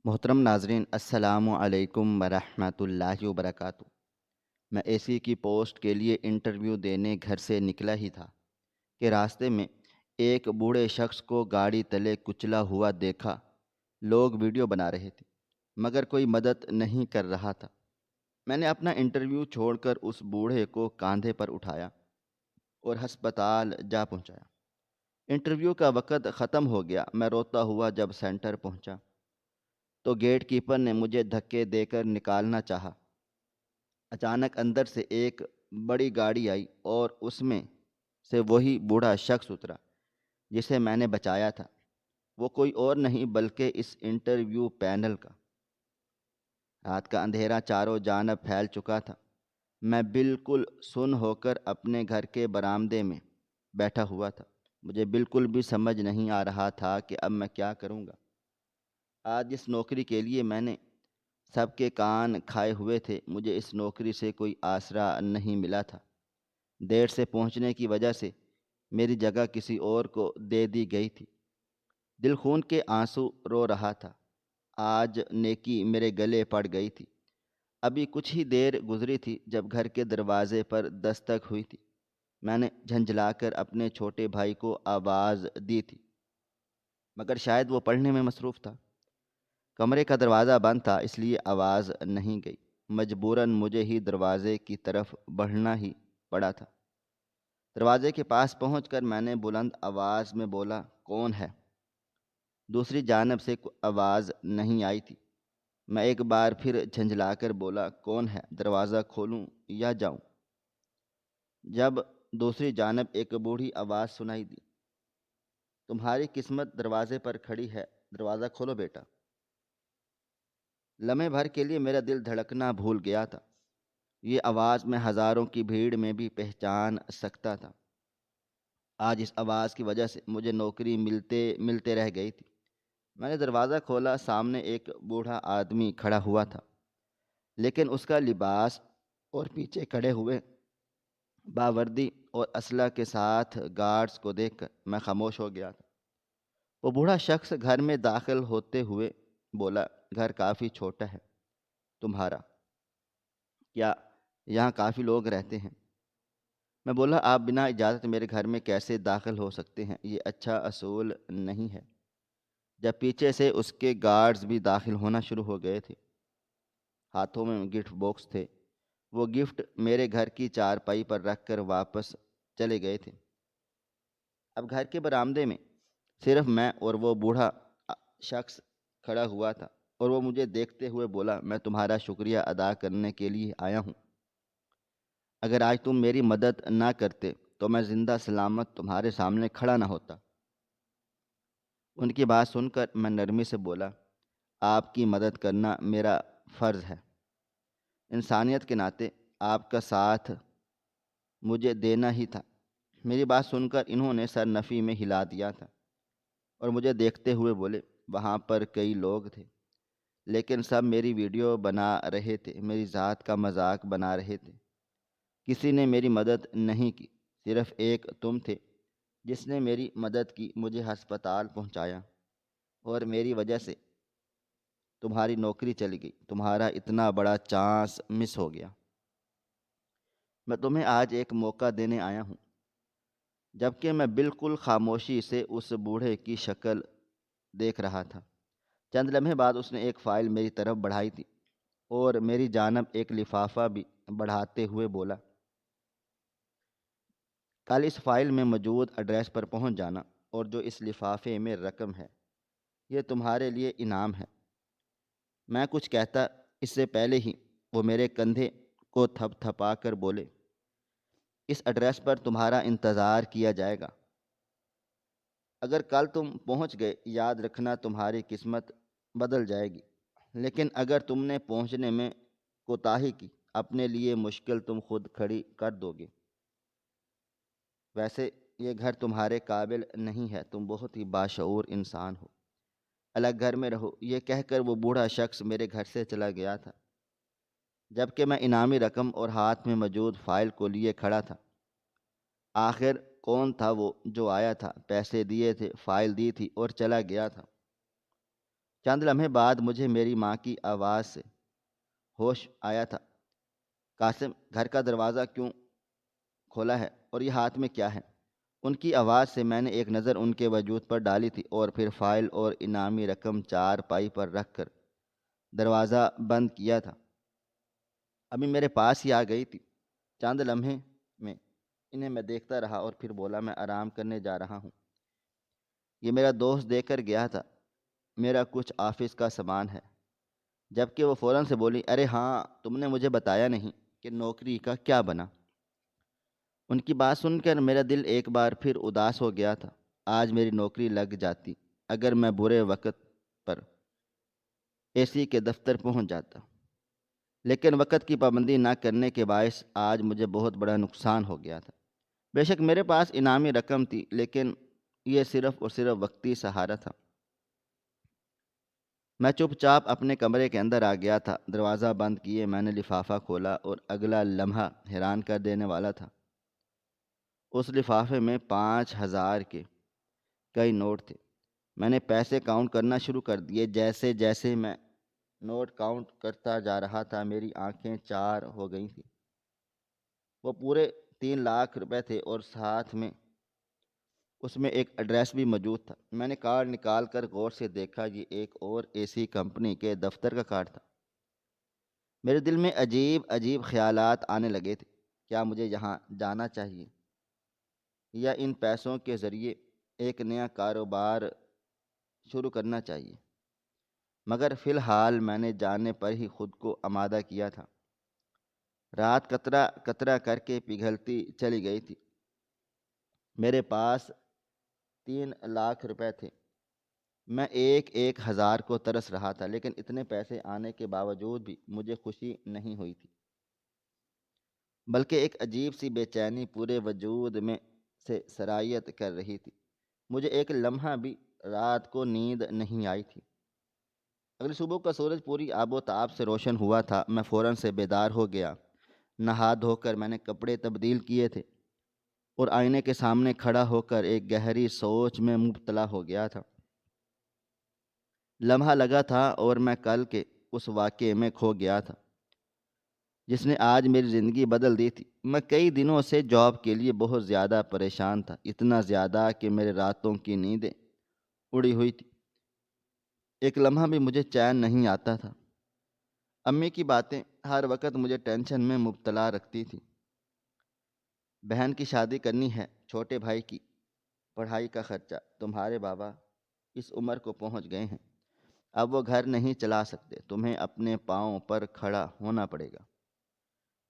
محترم ناظرین السلام علیکم ورحمۃ اللہ وبرکاتہ۔ میں اے سی کی پوسٹ کے لیے انٹرویو دینے گھر سے نکلا ہی تھا کہ راستے میں ایک بوڑھے شخص کو گاڑی تلے کچلا ہوا دیکھا۔ لوگ ویڈیو بنا رہے تھے مگر کوئی مدد نہیں کر رہا تھا۔ میں نے اپنا انٹرویو چھوڑ کر اس بوڑھے کو کاندھے پر اٹھایا اور ہسپتال جا پہنچایا۔ انٹرویو کا وقت ختم ہو گیا۔ میں روتا ہوا جب سینٹر پہنچا تو گیٹ کیپر نے مجھے دھکے دے کر نکالنا چاہا۔ اچانک اندر سے ایک بڑی گاڑی آئی اور اس میں سے وہی بوڑھا شخص اترا جسے میں نے بچایا تھا۔ وہ کوئی اور نہیں بلکہ اس انٹرویو پینل کا۔ رات کا اندھیرا چاروں جانب پھیل چکا تھا۔ میں بالکل سن ہو کر اپنے گھر کے برآمدے میں بیٹھا ہوا تھا۔ مجھے بالکل بھی سمجھ نہیں آ رہا تھا کہ اب میں کیا کروں گا۔ آج اس نوکری کے لیے میں نے سب کے کان کھائے ہوئے تھے، مجھے اس نوکری سے کوئی آسرا نہیں ملا تھا۔ دیر سے پہنچنے کی وجہ سے میری جگہ کسی اور کو دے دی گئی تھی۔ دل خون کے آنسو رو رہا تھا۔ آج نیکی میرے گلے پڑ گئی تھی۔ ابھی کچھ ہی دیر گزری تھی جب گھر کے دروازے پر دستک ہوئی تھی۔ میں نے جھنجھلا کر اپنے چھوٹے بھائی کو آواز دی تھی مگر شاید وہ پڑھنے میں مصروف تھا۔ کمرے کا دروازہ بند تھا اس لیے آواز نہیں گئی۔ مجبوراً مجھے ہی دروازے کی طرف بڑھنا ہی پڑا تھا۔ دروازے کے پاس پہنچ کر میں نے بلند آواز میں بولا، کون ہے؟ دوسری جانب سے آواز نہیں آئی تھی۔ میں ایک بار پھر جھنجھلا کر بولا، کون ہے؟ دروازہ کھولوں یا جاؤں؟ جب دوسری جانب ایک بوڑھی آواز سنائی دی، تمہاری قسمت دروازے پر کھڑی ہے، دروازہ کھولو بیٹا۔ لمحے بھر کے لیے میرا دل دھڑکنا بھول گیا تھا۔ یہ آواز میں ہزاروں کی بھیڑ میں بھی پہچان سکتا تھا۔ آج اس آواز کی وجہ سے مجھے نوکری ملتے رہ گئی تھی۔ میں نے دروازہ کھولا، سامنے ایک بوڑھا آدمی کھڑا ہوا تھا، لیکن اس کا لباس اور پیچھے کھڑے ہوئے باوردی اور اسلحہ کے ساتھ گارڈز کو دیکھ کر میں خاموش ہو گیا تھا۔ وہ بوڑھا شخص گھر میں داخل ہوتے ہوئے بولا، گھر کافی چھوٹا ہے تمہارا، کیا یہاں کافی لوگ رہتے ہیں؟ میں بولا، آپ بنا اجازت میرے گھر میں کیسے داخل ہو سکتے ہیں؟ یہ اچھا اصول نہیں ہے۔ جب پیچھے سے اس کے گارڈز بھی داخل ہونا شروع ہو گئے تھے، ہاتھوں میں گفٹ باکس تھے، وہ گفٹ میرے گھر کی چارپائی پر رکھ کر واپس چلے گئے تھے۔ اب گھر کے برآمدے میں صرف میں اور وہ بوڑھا شخص کھڑا ہوا تھا اور وہ مجھے دیکھتے ہوئے بولا، میں تمہارا شکریہ ادا کرنے کے لیے آیا ہوں۔ اگر آج تم میری مدد نہ کرتے تو میں زندہ سلامت تمہارے سامنے کھڑا نہ ہوتا۔ ان کی بات سن کر میں نرمی سے بولا، آپ کی مدد کرنا میرا فرض ہے۔ انسانیت کے ناطے آپ کا ساتھ مجھے دینا ہی تھا۔ میری بات سن کر انہوں نے سر نفی میں ہلا دیا تھا اور مجھے دیکھتے ہوئے بولے، وہاں پر کئی لوگ تھے لیکن سب میری ویڈیو بنا رہے تھے، میری ذات کا مذاق بنا رہے تھے۔ کسی نے میری مدد نہیں کی، صرف ایک تم تھے جس نے میری مدد کی، مجھے ہسپتال پہنچایا اور میری وجہ سے تمہاری نوکری چلی گئی، تمہارا اتنا بڑا چانس مس ہو گیا۔ میں تمہیں آج ایک موقع دینے آیا ہوں۔ جبکہ میں بالکل خاموشی سے اس بوڑھے کی شکل دیکھ رہا تھا، چند لمحے بعد اس نے ایک فائل میری طرف بڑھائی تھی اور میری جانب ایک لفافہ بھی بڑھاتے ہوئے بولا، کل اس فائل میں موجود ایڈریس پر پہنچ جانا اور جو اس لفافے میں رقم ہے یہ تمہارے لیے انعام ہے۔ میں کچھ کہتا اس سے پہلے ہی وہ میرے کندھے کو تھپ تھپا کر بولے، اس ایڈریس پر تمہارا انتظار کیا جائے گا۔ اگر کل تم پہنچ گئے، یاد رکھنا تمہاری قسمت بدل جائے گی، لیکن اگر تم نے پہنچنے میں کوتاہی کی، اپنے لیے مشکل تم خود کھڑی کر دو گے۔ ویسے یہ گھر تمہارے قابل نہیں ہے، تم بہت ہی باشعور انسان ہو، الگ گھر میں رہو۔ یہ کہہ کر وہ بوڑھا شخص میرے گھر سے چلا گیا تھا، جبکہ میں انعامی رقم اور ہاتھ میں موجود فائل کو لیے کھڑا تھا۔ آخر کون تھا وہ جو آیا تھا، پیسے دیے تھے، فائل دی تھی اور چلا گیا تھا؟ چند لمحے بعد مجھے میری ماں کی آواز سے ہوش آیا تھا۔ قاسم، گھر کا دروازہ کیوں کھولا ہے اور یہ ہاتھ میں کیا ہے؟ ان کی آواز سے میں نے ایک نظر ان کے وجود پر ڈالی تھی اور پھر فائل اور انعامی رقم چارپائی پر رکھ کر دروازہ بند کیا تھا۔ ابھی میرے پاس ہی آ گئی تھی۔ چند لمحے میں انہیں میں دیکھتا رہا اور پھر بولا، میں آرام کرنے جا رہا ہوں۔ یہ میرا دوست دے کر گیا تھا، میرا کچھ آفس کا سامان ہے۔ جبکہ وہ فوراً سے بولی، ارے ہاں، تم نے مجھے بتایا نہیں کہ نوکری کا کیا بنا؟ ان کی بات سن کر میرا دل ایک بار پھر اداس ہو گیا تھا۔ آج میری نوکری لگ جاتی اگر میں برے وقت پر AC کے دفتر پہنچ جاتا، لیکن وقت کی پابندی نہ کرنے کے باعث آج مجھے بہت بڑا نقصان ہو گیا تھا۔ بے شک میرے پاس انعامی رقم تھی، لیکن یہ صرف اور صرف وقتی سہارا تھا۔ میں چپ چاپ اپنے کمرے کے اندر آ گیا تھا۔ دروازہ بند کیے میں نے لفافہ کھولا اور اگلا لمحہ حیران کر دینے والا تھا۔ اس لفافے میں 5,000 کے کئی نوٹ تھے۔ میں نے پیسے کاؤنٹ کرنا شروع کر دیے۔ جیسے جیسے میں نوٹ کاؤنٹ کرتا جا رہا تھا میری آنکھیں چار ہو گئی تھیں۔ وہ پورے 3 لاکھ روپے تھے اور ساتھ میں اس میں ایک ایڈریس بھی موجود تھا۔ میں نے کارڈ نکال کر غور سے دیکھا، یہ ایک اور AC کمپنی کے دفتر کا کارڈ تھا۔ میرے دل میں عجیب عجیب خیالات آنے لگے تھے۔ کیا مجھے یہاں جانا چاہیے یا ان پیسوں کے ذریعے ایک نیا کاروبار شروع کرنا چاہیے؟ مگر فی الحال میں نے جانے پر ہی خود کو آمادہ کیا تھا۔ رات قطرہ قطرہ کر کے پگھلتی چلی گئی تھی۔ میرے پاس 3 لاکھ روپے تھے۔ میں ایک ایک ہزار کو ترس رہا تھا، لیکن اتنے پیسے آنے کے باوجود بھی مجھے خوشی نہیں ہوئی تھی، بلکہ ایک عجیب سی بے چینی پورے وجود میں سے سرایت کر رہی تھی۔ مجھے ایک لمحہ بھی رات کو نیند نہیں آئی تھی۔ اگلی صبح کا سورج پوری آب و تاب سے روشن ہوا تھا۔ میں فوراً سے بیدار ہو گیا۔ نہا دھو کر میں نے کپڑے تبدیل کیے تھے اور آئینے کے سامنے کھڑا ہو کر ایک گہری سوچ میں مبتلا ہو گیا تھا۔ لمحہ لگا تھا اور میں کل کے اس واقعے میں کھو گیا تھا جس نے آج میری زندگی بدل دی تھی۔ میں کئی دنوں سے جاب کے لیے بہت زیادہ پریشان تھا، اتنا زیادہ کہ میرے راتوں کی نیندیں اڑی ہوئی تھی۔ ایک لمحہ بھی مجھے چین نہیں آتا تھا۔ امی کی باتیں ہر وقت مجھے ٹینشن میں مبتلا رکھتی تھی۔ بہن کی شادی کرنی ہے، چھوٹے بھائی کی پڑھائی کا خرچہ، تمہارے بابا اس عمر کو پہنچ گئے ہیں، اب وہ گھر نہیں چلا سکتے، تمہیں اپنے پاؤں پر کھڑا ہونا پڑے گا۔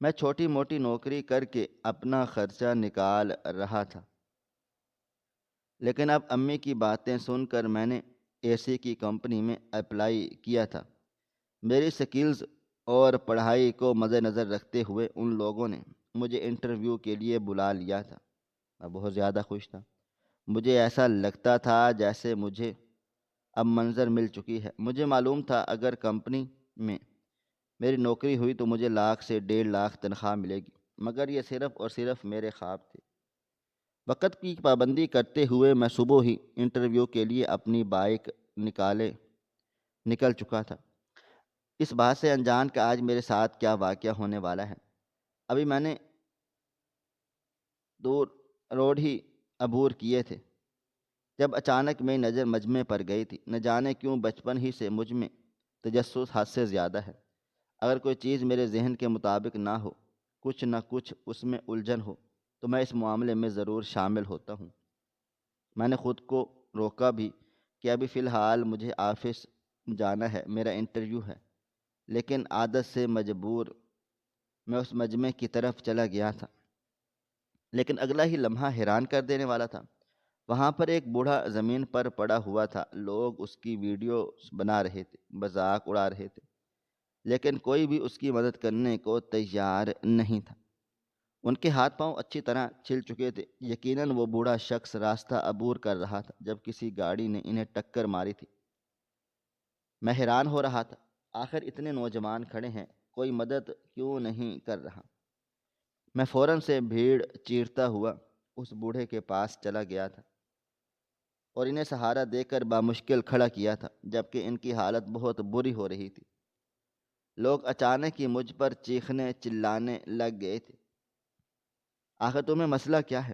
میں چھوٹی موٹی نوکری کر کے اپنا خرچہ نکال رہا تھا، لیکن اب امی کی باتیں سن کر میں نے AC کی کمپنی میں اپلائی کیا تھا۔ میری سکلز اور پڑھائی کو مد نظر رکھتے ہوئے ان لوگوں نے مجھے انٹرویو کے لیے بلا لیا تھا۔ میں بہت زیادہ خوش تھا۔ مجھے ایسا لگتا تھا جیسے مجھے اب منظر مل چکی ہے۔ مجھے معلوم تھا اگر کمپنی میں میری نوکری ہوئی تو مجھے 1 سے 1.5 لاکھ تنخواہ ملے گی، مگر یہ صرف اور صرف میرے خواب تھے۔ وقت کی پابندی کرتے ہوئے میں صبح ہی انٹرویو کے لیے اپنی بائک نکل چکا تھا، اس بات سے انجان کہ آج میرے ساتھ کیا واقعہ ہونے والا ہے۔ ابھی میں نے دور روڈ ہی عبور کیے تھے جب اچانک میری نظر مجمع پر گئی تھی۔ نہ جانے کیوں بچپن ہی سے مجھ میں تجسس حد سے زیادہ ہے۔ اگر کوئی چیز میرے ذہن کے مطابق نہ ہو، کچھ نہ کچھ اس میں الجھن ہو، تو میں اس معاملے میں ضرور شامل ہوتا ہوں۔ میں نے خود کو روکا بھی کہ ابھی فی الحال مجھے آفس جانا ہے، میرا انٹرویو ہے، لیکن عادت سے مجبور میں اس مجمع کی طرف چلا گیا تھا۔ لیکن اگلا ہی لمحہ حیران کر دینے والا تھا۔ وہاں پر ایک بوڑھا زمین پر پڑا ہوا تھا۔ لوگ اس کی ویڈیو بنا رہے تھے، مذاق اڑا رہے تھے، لیکن کوئی بھی اس کی مدد کرنے کو تیار نہیں تھا۔ ان کے ہاتھ پاؤں اچھی طرح چھل چکے تھے۔ یقیناً وہ بوڑھا شخص راستہ عبور کر رہا تھا جب کسی گاڑی نے انہیں ٹکر ماری تھی۔ میں حیران ہو رہا تھا، آخر اتنے نوجوان کھڑے ہیں، کوئی مدد کیوں نہیں کر رہا؟ میں فوراً سے بھیڑ چیرتا ہوا اس بوڑھے کے پاس چلا گیا تھا اور انہیں سہارا دے کر بامشکل کھڑا کیا تھا، جبکہ ان کی حالت بہت بری ہو رہی تھی۔ لوگ اچانک ہی مجھ پر چیخنے چلانے لگ گئے تھے۔ آخر تمہیں مسئلہ کیا ہے؟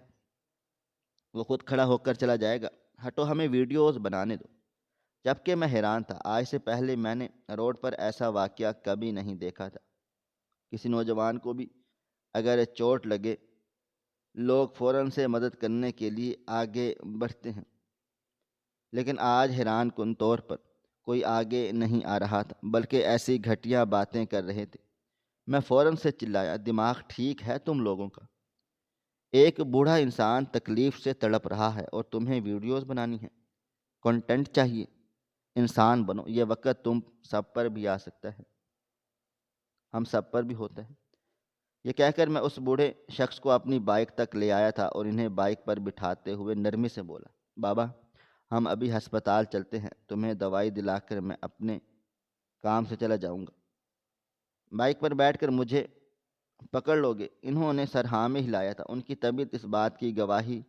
وہ خود کھڑا ہو کر چلا جائے گا، ہٹو ہمیں ویڈیوز بنانے دو۔ جبکہ میں حیران تھا، آج سے پہلے میں نے روڈ پر ایسا واقعہ کبھی نہیں دیکھا تھا۔ کسی نوجوان کو بھی اگر چوٹ لگے، لوگ فوراً سے مدد کرنے کے لیے آگے بڑھتے ہیں، لیکن آج حیران کن طور پر کوئی آگے نہیں آ رہا تھا، بلکہ ایسی گھٹیا باتیں کر رہے تھے۔ میں فوراً سے چلایا، دماغ ٹھیک ہے تم لوگوں کا؟ ایک بوڑھا انسان تکلیف سے تڑپ رہا ہے اور تمہیں ویڈیوز بنانی ہے، کنٹینٹ چاہیے؟ انسان بنو، یہ وقت تم سب پر بھی آ سکتا ہے، ہم سب پر بھی ہوتا ہے۔ یہ کہہ کر میں اس بوڑھے شخص کو اپنی بائک تک لے آیا تھا اور انہیں بائک پر بٹھاتے ہوئے نرمی سے بولا، بابا ہم ابھی ہسپتال چلتے ہیں، تمہیں دوائی دلا کر میں اپنے کام سے چلا جاؤں گا، بائک پر بیٹھ کر مجھے پکڑ لو گے؟ انہوں نے سر ہاں میں ہلایا تھا۔ ان کی طبیعت اس بات کی گواہی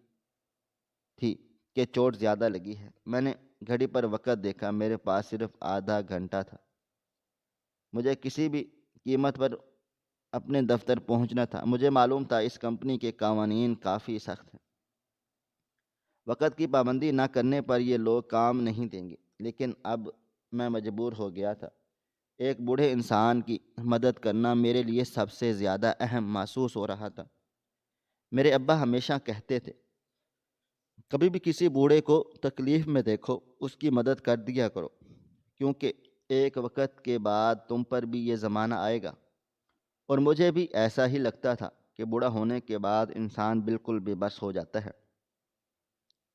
تھی کہ چوٹ زیادہ لگی ہے۔ میں نے گھڑی پر وقت دیکھا، میرے پاس صرف آدھا گھنٹہ تھا۔ مجھے کسی بھی قیمت پر اپنے دفتر پہنچنا تھا۔ مجھے معلوم تھا اس کمپنی کے قوانین کافی سخت ہیں، وقت کی پابندی نہ کرنے پر یہ لوگ کام نہیں دیں گے، لیکن اب میں مجبور ہو گیا تھا۔ ایک بوڑھے انسان کی مدد کرنا میرے لیے سب سے زیادہ اہم محسوس ہو رہا تھا۔ میرے ابا ہمیشہ کہتے تھے، کبھی بھی کسی بوڑھے کو تکلیف میں دیکھو، اس کی مدد کر دیا کرو، کیونکہ ایک وقت کے بعد تم پر بھی یہ زمانہ آئے گا۔ اور مجھے بھی ایسا ہی لگتا تھا کہ بوڑھا ہونے کے بعد انسان بالکل بے بس ہو جاتا ہے،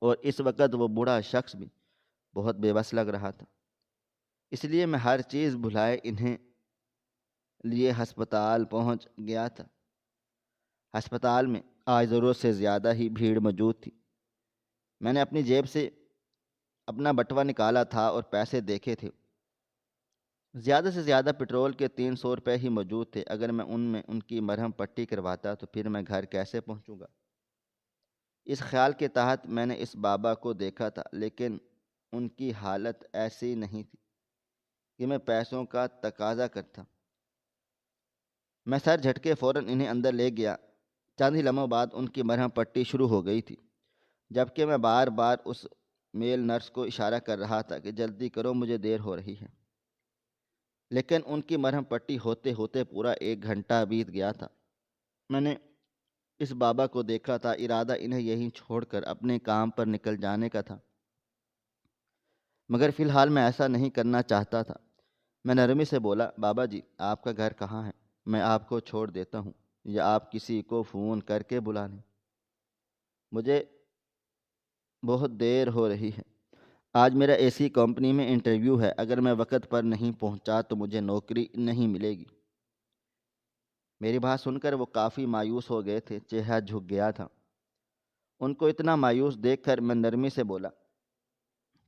اور اس وقت وہ بوڑھا شخص بھی بہت بے بس لگ رہا تھا۔ اس لیے میں ہر چیز بھلائے انہیں لیے ہسپتال پہنچ گیا تھا۔ ہسپتال میں آج ضرورت سے زیادہ ہی بھیڑ موجود تھی۔ میں نے اپنی جیب سے اپنا بٹوا نکالا تھا اور پیسے دیکھے تھے۔ زیادہ سے زیادہ پٹرول کے 300 روپے ہی موجود تھے۔ اگر میں ان کی مرہم پٹی کرواتا تو پھر میں گھر کیسے پہنچوں گا؟ اس خیال کے تحت میں نے اس بابا کو دیکھا تھا، لیکن ان کی حالت ایسی نہیں تھی کہ میں پیسوں کا تقاضا کرتا۔ میں سر جھٹکے فوراً انہیں اندر لے گیا۔ چند ہی لمحوں بعد ان کی مرہم پٹی شروع ہو گئی تھی، جبکہ میں بار بار اس میل نرس کو اشارہ کر رہا تھا کہ جلدی کرو، مجھے دیر ہو رہی ہے۔ لیکن ان کی مرہم پٹی ہوتے ہوتے پورا 1 گھنٹہ بیت گیا تھا۔ میں نے اس بابا کو دیکھا تھا، ارادہ انہیں یہیں چھوڑ کر اپنے کام پر نکل جانے کا تھا، مگر فی الحال میں ایسا نہیں کرنا چاہتا تھا۔ میں نرمی سے بولا، بابا جی آپ کا گھر کہاں ہے؟ میں آپ کو چھوڑ دیتا ہوں، یا آپ کسی کو فون کر کے بلا لیں، مجھے بہت دیر ہو رہی ہے۔ آج میرا ایسی کمپنی میں انٹرویو ہے، اگر میں وقت پر نہیں پہنچا تو مجھے نوکری نہیں ملے گی۔ میری بات سن کر وہ کافی مایوس ہو گئے تھے، چہرہ جھک گیا تھا۔ ان کو اتنا مایوس دیکھ کر میں نرمی سے بولا،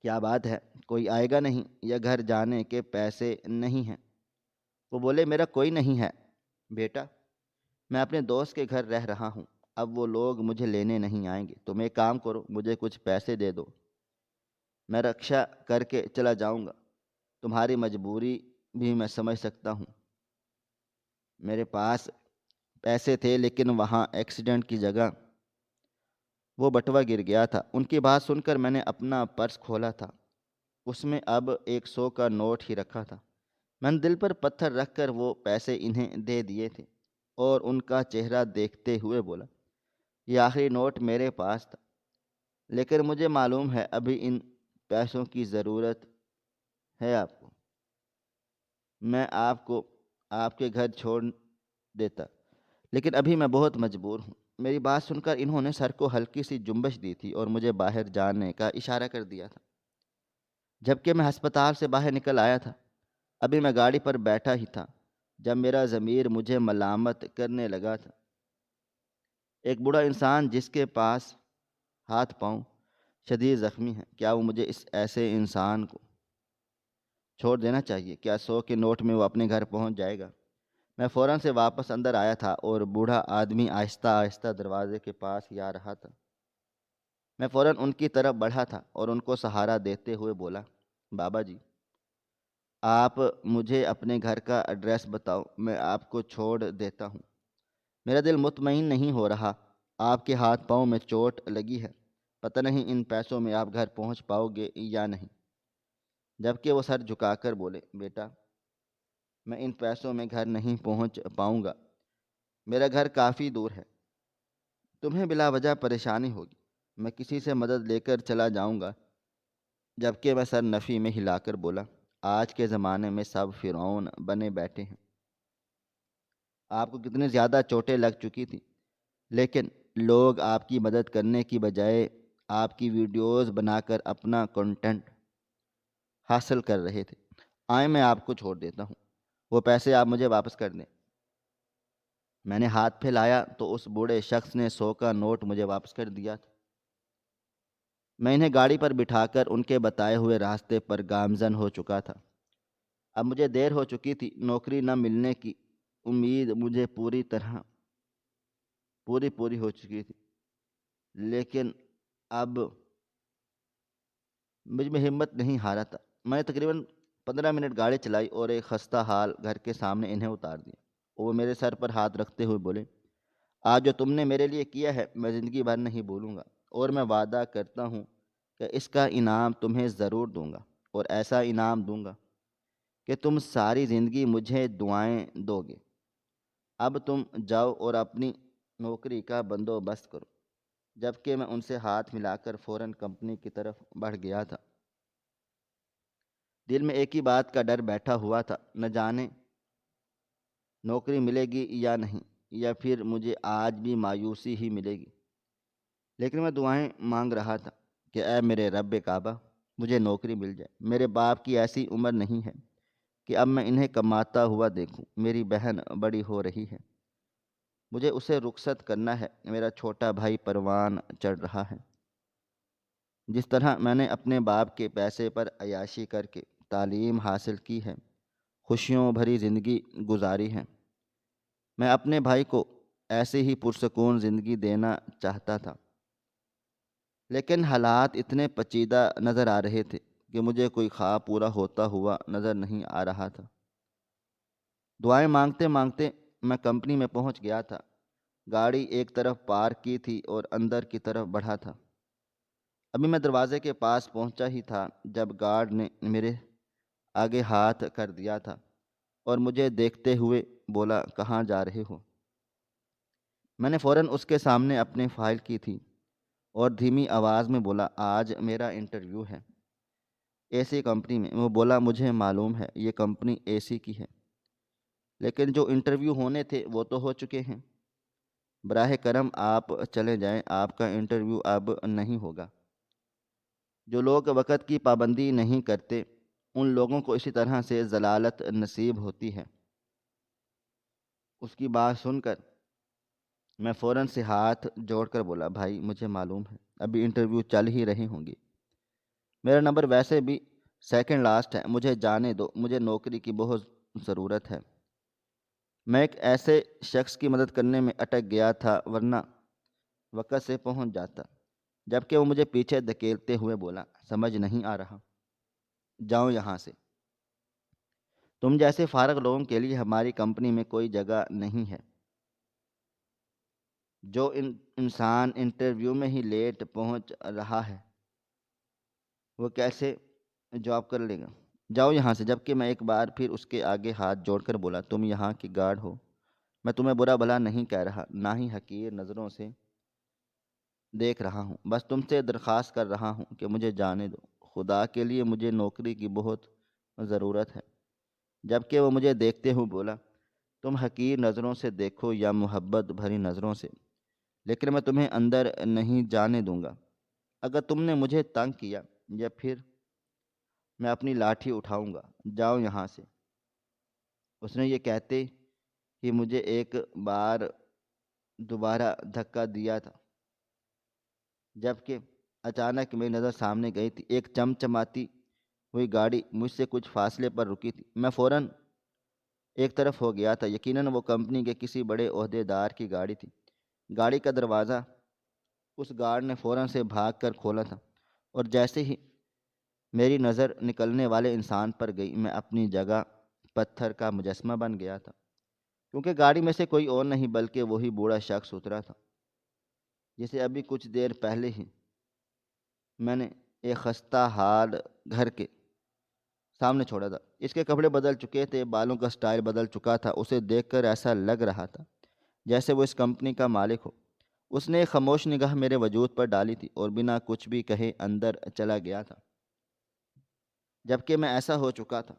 کیا بات ہے، کوئی آئے گا نہیں، یا گھر جانے کے پیسے نہیں ہیں؟ وہ بولے، میرا کوئی نہیں ہے بیٹا، میں اپنے دوست کے گھر رہ رہا ہوں، اب وہ لوگ مجھے لینے نہیں آئیں گے، تم ایک کام کرو، مجھے کچھ پیسے دے دو، میں رکشہ کر کے چلا جاؤں گا۔ تمہاری مجبوری بھی میں سمجھ سکتا ہوں۔ میرے پاس پیسے تھے، لیکن وہاں ایکسیڈنٹ کی جگہ وہ بٹوا گر گیا تھا۔ ان کی بات سن کر میں نے اپنا پرس کھولا تھا، اس میں اب 100 کا نوٹ ہی رکھا تھا۔ میں نے دل پر پتھر رکھ کر وہ پیسے انہیں دے دیے تھے اور ان کا چہرہ دیکھتے ہوئے بولا، یہ آخری نوٹ میرے پاس تھا، لیکن مجھے معلوم ہے ابھی ان پیسوں کی ضرورت ہے آپ کو۔ میں آپ کو آپ کے گھر چھوڑ دیتا، لیکن ابھی میں بہت مجبور ہوں۔ میری بات سن کر انہوں نے سر کو ہلکی سی جنبش دی تھی اور مجھے باہر جانے کا اشارہ کر دیا تھا۔ جبکہ میں ہسپتال سے باہر نکل آیا تھا، ابھی میں گاڑی پر بیٹھا ہی تھا جب میرا ضمیر مجھے ملامت کرنے لگا تھا۔ ایک بوڑھا انسان جس کے پاس ہاتھ پاؤں شدید زخمی ہیں، کیا وہ مجھے اس ایسے انسان کو چھوڑ دینا چاہیے؟ کیا 100 کے نوٹ میں وہ اپنے گھر پہنچ جائے گا؟ میں فوراً سے واپس اندر آیا تھا اور بوڑھا آدمی آہستہ آہستہ دروازے کے پاس ہی آ رہا تھا۔ میں فوراً ان کی طرف بڑھا تھا اور ان کو سہارا دیتے ہوئے بولا، بابا جی آپ مجھے اپنے گھر کا ایڈریس بتاؤ، میں آپ کو چھوڑ دیتا ہوں۔ میرا دل مطمئن نہیں ہو رہا، آپ کے ہاتھ پاؤں میں چوٹ لگی ہے، پتہ نہیں ان پیسوں میں آپ گھر پہنچ پاؤ گے یا نہیں۔ جبکہ وہ سر جھکا کر بولے، بیٹا میں ان پیسوں میں گھر نہیں پہنچ پاؤں گا، میرا گھر کافی دور ہے، تمہیں بلا وجہ پریشانی ہوگی، میں کسی سے مدد لے کر چلا جاؤں گا۔ جبکہ میں سر نفی میں ہلا کر بولا، آج کے زمانے میں سب فرعون بنے بیٹھے ہیں، آپ کو کتنی زیادہ چوٹیں لگ چکی تھیں، لیکن لوگ آپ کی مدد کرنے کی بجائے آپ کی ویڈیوز بنا کر اپنا کنٹینٹ حاصل کر رہے تھے۔ آئیں میں آپ کو چھوڑ دیتا ہوں، وہ پیسے آپ مجھے واپس کر دیں۔ میں نے ہاتھ پھیلایا تو اس بوڑھے شخص نے 100 کا نوٹ مجھے واپس کر دیا تھا۔ میں انہیں گاڑی پر بٹھا کر ان کے بتائے ہوئے راستے پر گامزن ہو چکا تھا۔ اب مجھے دیر ہو چکی تھی، نوکری نہ ملنے کی امید مجھے پوری ہو چکی تھی، لیکن اب مجھ میں ہمت نہیں ہارا تھا۔ میں نے تقریباً 15 منٹ گاڑی چلائی اور ایک خستہ حال گھر کے سامنے انہیں اتار دیا۔ وہ میرے سر پر ہاتھ رکھتے ہوئے بولے، آج جو تم نے میرے لیے کیا ہے میں زندگی بھر نہیں بھولوں گا، اور میں وعدہ کرتا ہوں کہ اس کا انعام تمہیں ضرور دوں گا، اور ایسا انعام دوں گا کہ تم ساری زندگی مجھے دعائیں دو گے۔ اب تم جاؤ اور اپنی نوکری کا بندوبست کرو۔ جبکہ میں ان سے ہاتھ ملا کر فوراً کمپنی کی طرف بڑھ گیا تھا۔ دل میں ایک ہی بات کا ڈر بیٹھا ہوا تھا، نہ جانے نوکری ملے گی یا نہیں، یا پھر مجھے آج بھی مایوسی ہی ملے گی۔ لیکن میں دعائیں مانگ رہا تھا کہ اے میرے رب کعبہ مجھے نوکری مل جائے۔ میرے باپ کی ایسی عمر نہیں ہے کہ اب میں انہیں کماتا ہوا دیکھوں۔ میری بہن بڑی ہو رہی ہے، مجھے اسے رخصت کرنا ہے۔ میرا چھوٹا بھائی پروان چڑھ رہا ہے۔ جس طرح میں نے اپنے باپ کے پیسے پر عیاشی کر کے تعلیم حاصل کی ہے، خوشیوں بھری زندگی گزاری ہے، میں اپنے بھائی کو ایسے ہی پرسکون زندگی دینا چاہتا تھا۔ لیکن حالات اتنے پیچیدہ نظر آ رہے تھے کہ مجھے کوئی خواب پورا ہوتا ہوا نظر نہیں آ رہا تھا۔ دعائیں مانگتے مانگتے میں کمپنی میں پہنچ گیا تھا۔ گاڑی ایک طرف پارک کی تھی اور اندر کی طرف بڑھا تھا۔ ابھی میں دروازے کے پاس پہنچا ہی تھا جب گارڈ نے میرے آگے ہاتھ کر دیا تھا اور مجھے دیکھتے ہوئے بولا، کہاں جا رہے ہو؟ میں نے فوراً اس کے سامنے اپنی فائل کی تھی اور دھیمی آواز میں بولا، آج میرا انٹرویو ہے اے سی کمپنی میں۔ وہ بولا، مجھے معلوم ہے یہ کمپنی اے سی کی ہے، لیکن جو انٹرویو ہونے تھے وہ تو ہو چکے ہیں۔ براہ کرم آپ چلے جائیں، آپ کا انٹرویو اب نہیں ہوگا۔ جو لوگ وقت کی پابندی نہیں کرتے ان لوگوں کو اسی طرح سے ضلالت نصیب ہوتی ہے۔ اس کی بات سن کر میں فوراً سے ہاتھ جوڑ کر بولا، بھائی مجھے معلوم ہے ابھی انٹرویو چل ہی رہے ہوں گے، میرا نمبر ویسے بھی سیکنڈ لاسٹ ہے، مجھے جانے دو، مجھے نوکری کی بہت ضرورت ہے۔ میں ایک ایسے شخص کی مدد کرنے میں اٹک گیا تھا ورنہ وقت سے پہنچ جاتا۔ جبکہ وہ مجھے پیچھے دھکیلتے ہوئے بولا، سمجھ نہیں آ رہا، جاؤ یہاں سے، تم جیسے فارغ لوگوں کے لیے ہماری کمپنی میں کوئی جگہ نہیں ہے۔ جو انسان انٹرویو میں ہی لیٹ پہنچ رہا ہے وہ کیسے جاب کر لے گا، جاؤ یہاں سے۔ جبکہ میں ایک بار پھر اس کے آگے ہاتھ جوڑ کر بولا، تم یہاں کی گارڈ ہو، میں تمہیں برا بھلا نہیں کہہ رہا، نہ ہی حقیر نظروں سے دیکھ رہا ہوں، بس تم سے درخواست کر رہا ہوں کہ مجھے جانے دو، خدا کے لیے مجھے نوکری کی بہت ضرورت ہے۔ جبکہ وہ مجھے دیکھتے ہوئے بولا، تم حقیر نظروں سے دیکھو یا محبت بھری نظروں سے، لیکن میں تمہیں اندر نہیں جانے دوں گا۔ اگر تم نے مجھے تنگ کیا یا پھر میں اپنی لاٹھی اٹھاؤں گا، جاؤ یہاں سے۔ اس نے یہ کہتے ہی مجھے ایک بار دوبارہ دھکا دیا تھا، جبکہ اچانک میری نظر سامنے گئی تھی۔ ایک چمچماتی ہوئی گاڑی مجھ سے کچھ فاصلے پر رکی تھی۔ میں فوراً ایک طرف ہو گیا تھا، یقیناً وہ کمپنی کے کسی بڑے عہدے دار کی گاڑی تھی۔ گاڑی کا دروازہ اس گارڈ نے فوراً سے بھاگ کر کھولا تھا، اور جیسے ہی میری نظر نکلنے والے انسان پر گئی، میں اپنی جگہ پتھر کا مجسمہ بن گیا تھا، کیونکہ گاڑی میں سے کوئی اور نہیں بلکہ وہی بوڑھا شخص اترا تھا جسے ابھی کچھ دیر پہلے ہی میں نے ایک خستہ حال گھر کے سامنے چھوڑا تھا۔ اس کے کپڑے بدل چکے تھے، بالوں کا سٹائل بدل چکا تھا، اسے دیکھ کر ایسا لگ رہا تھا جیسے وہ اس کمپنی کا مالک ہو۔ اس نے ایک خاموش نگاہ میرے وجود پر ڈالی تھی اور بنا کچھ بھی کہے اندر چلا گیا تھا، جبکہ میں ایسا ہو چکا تھا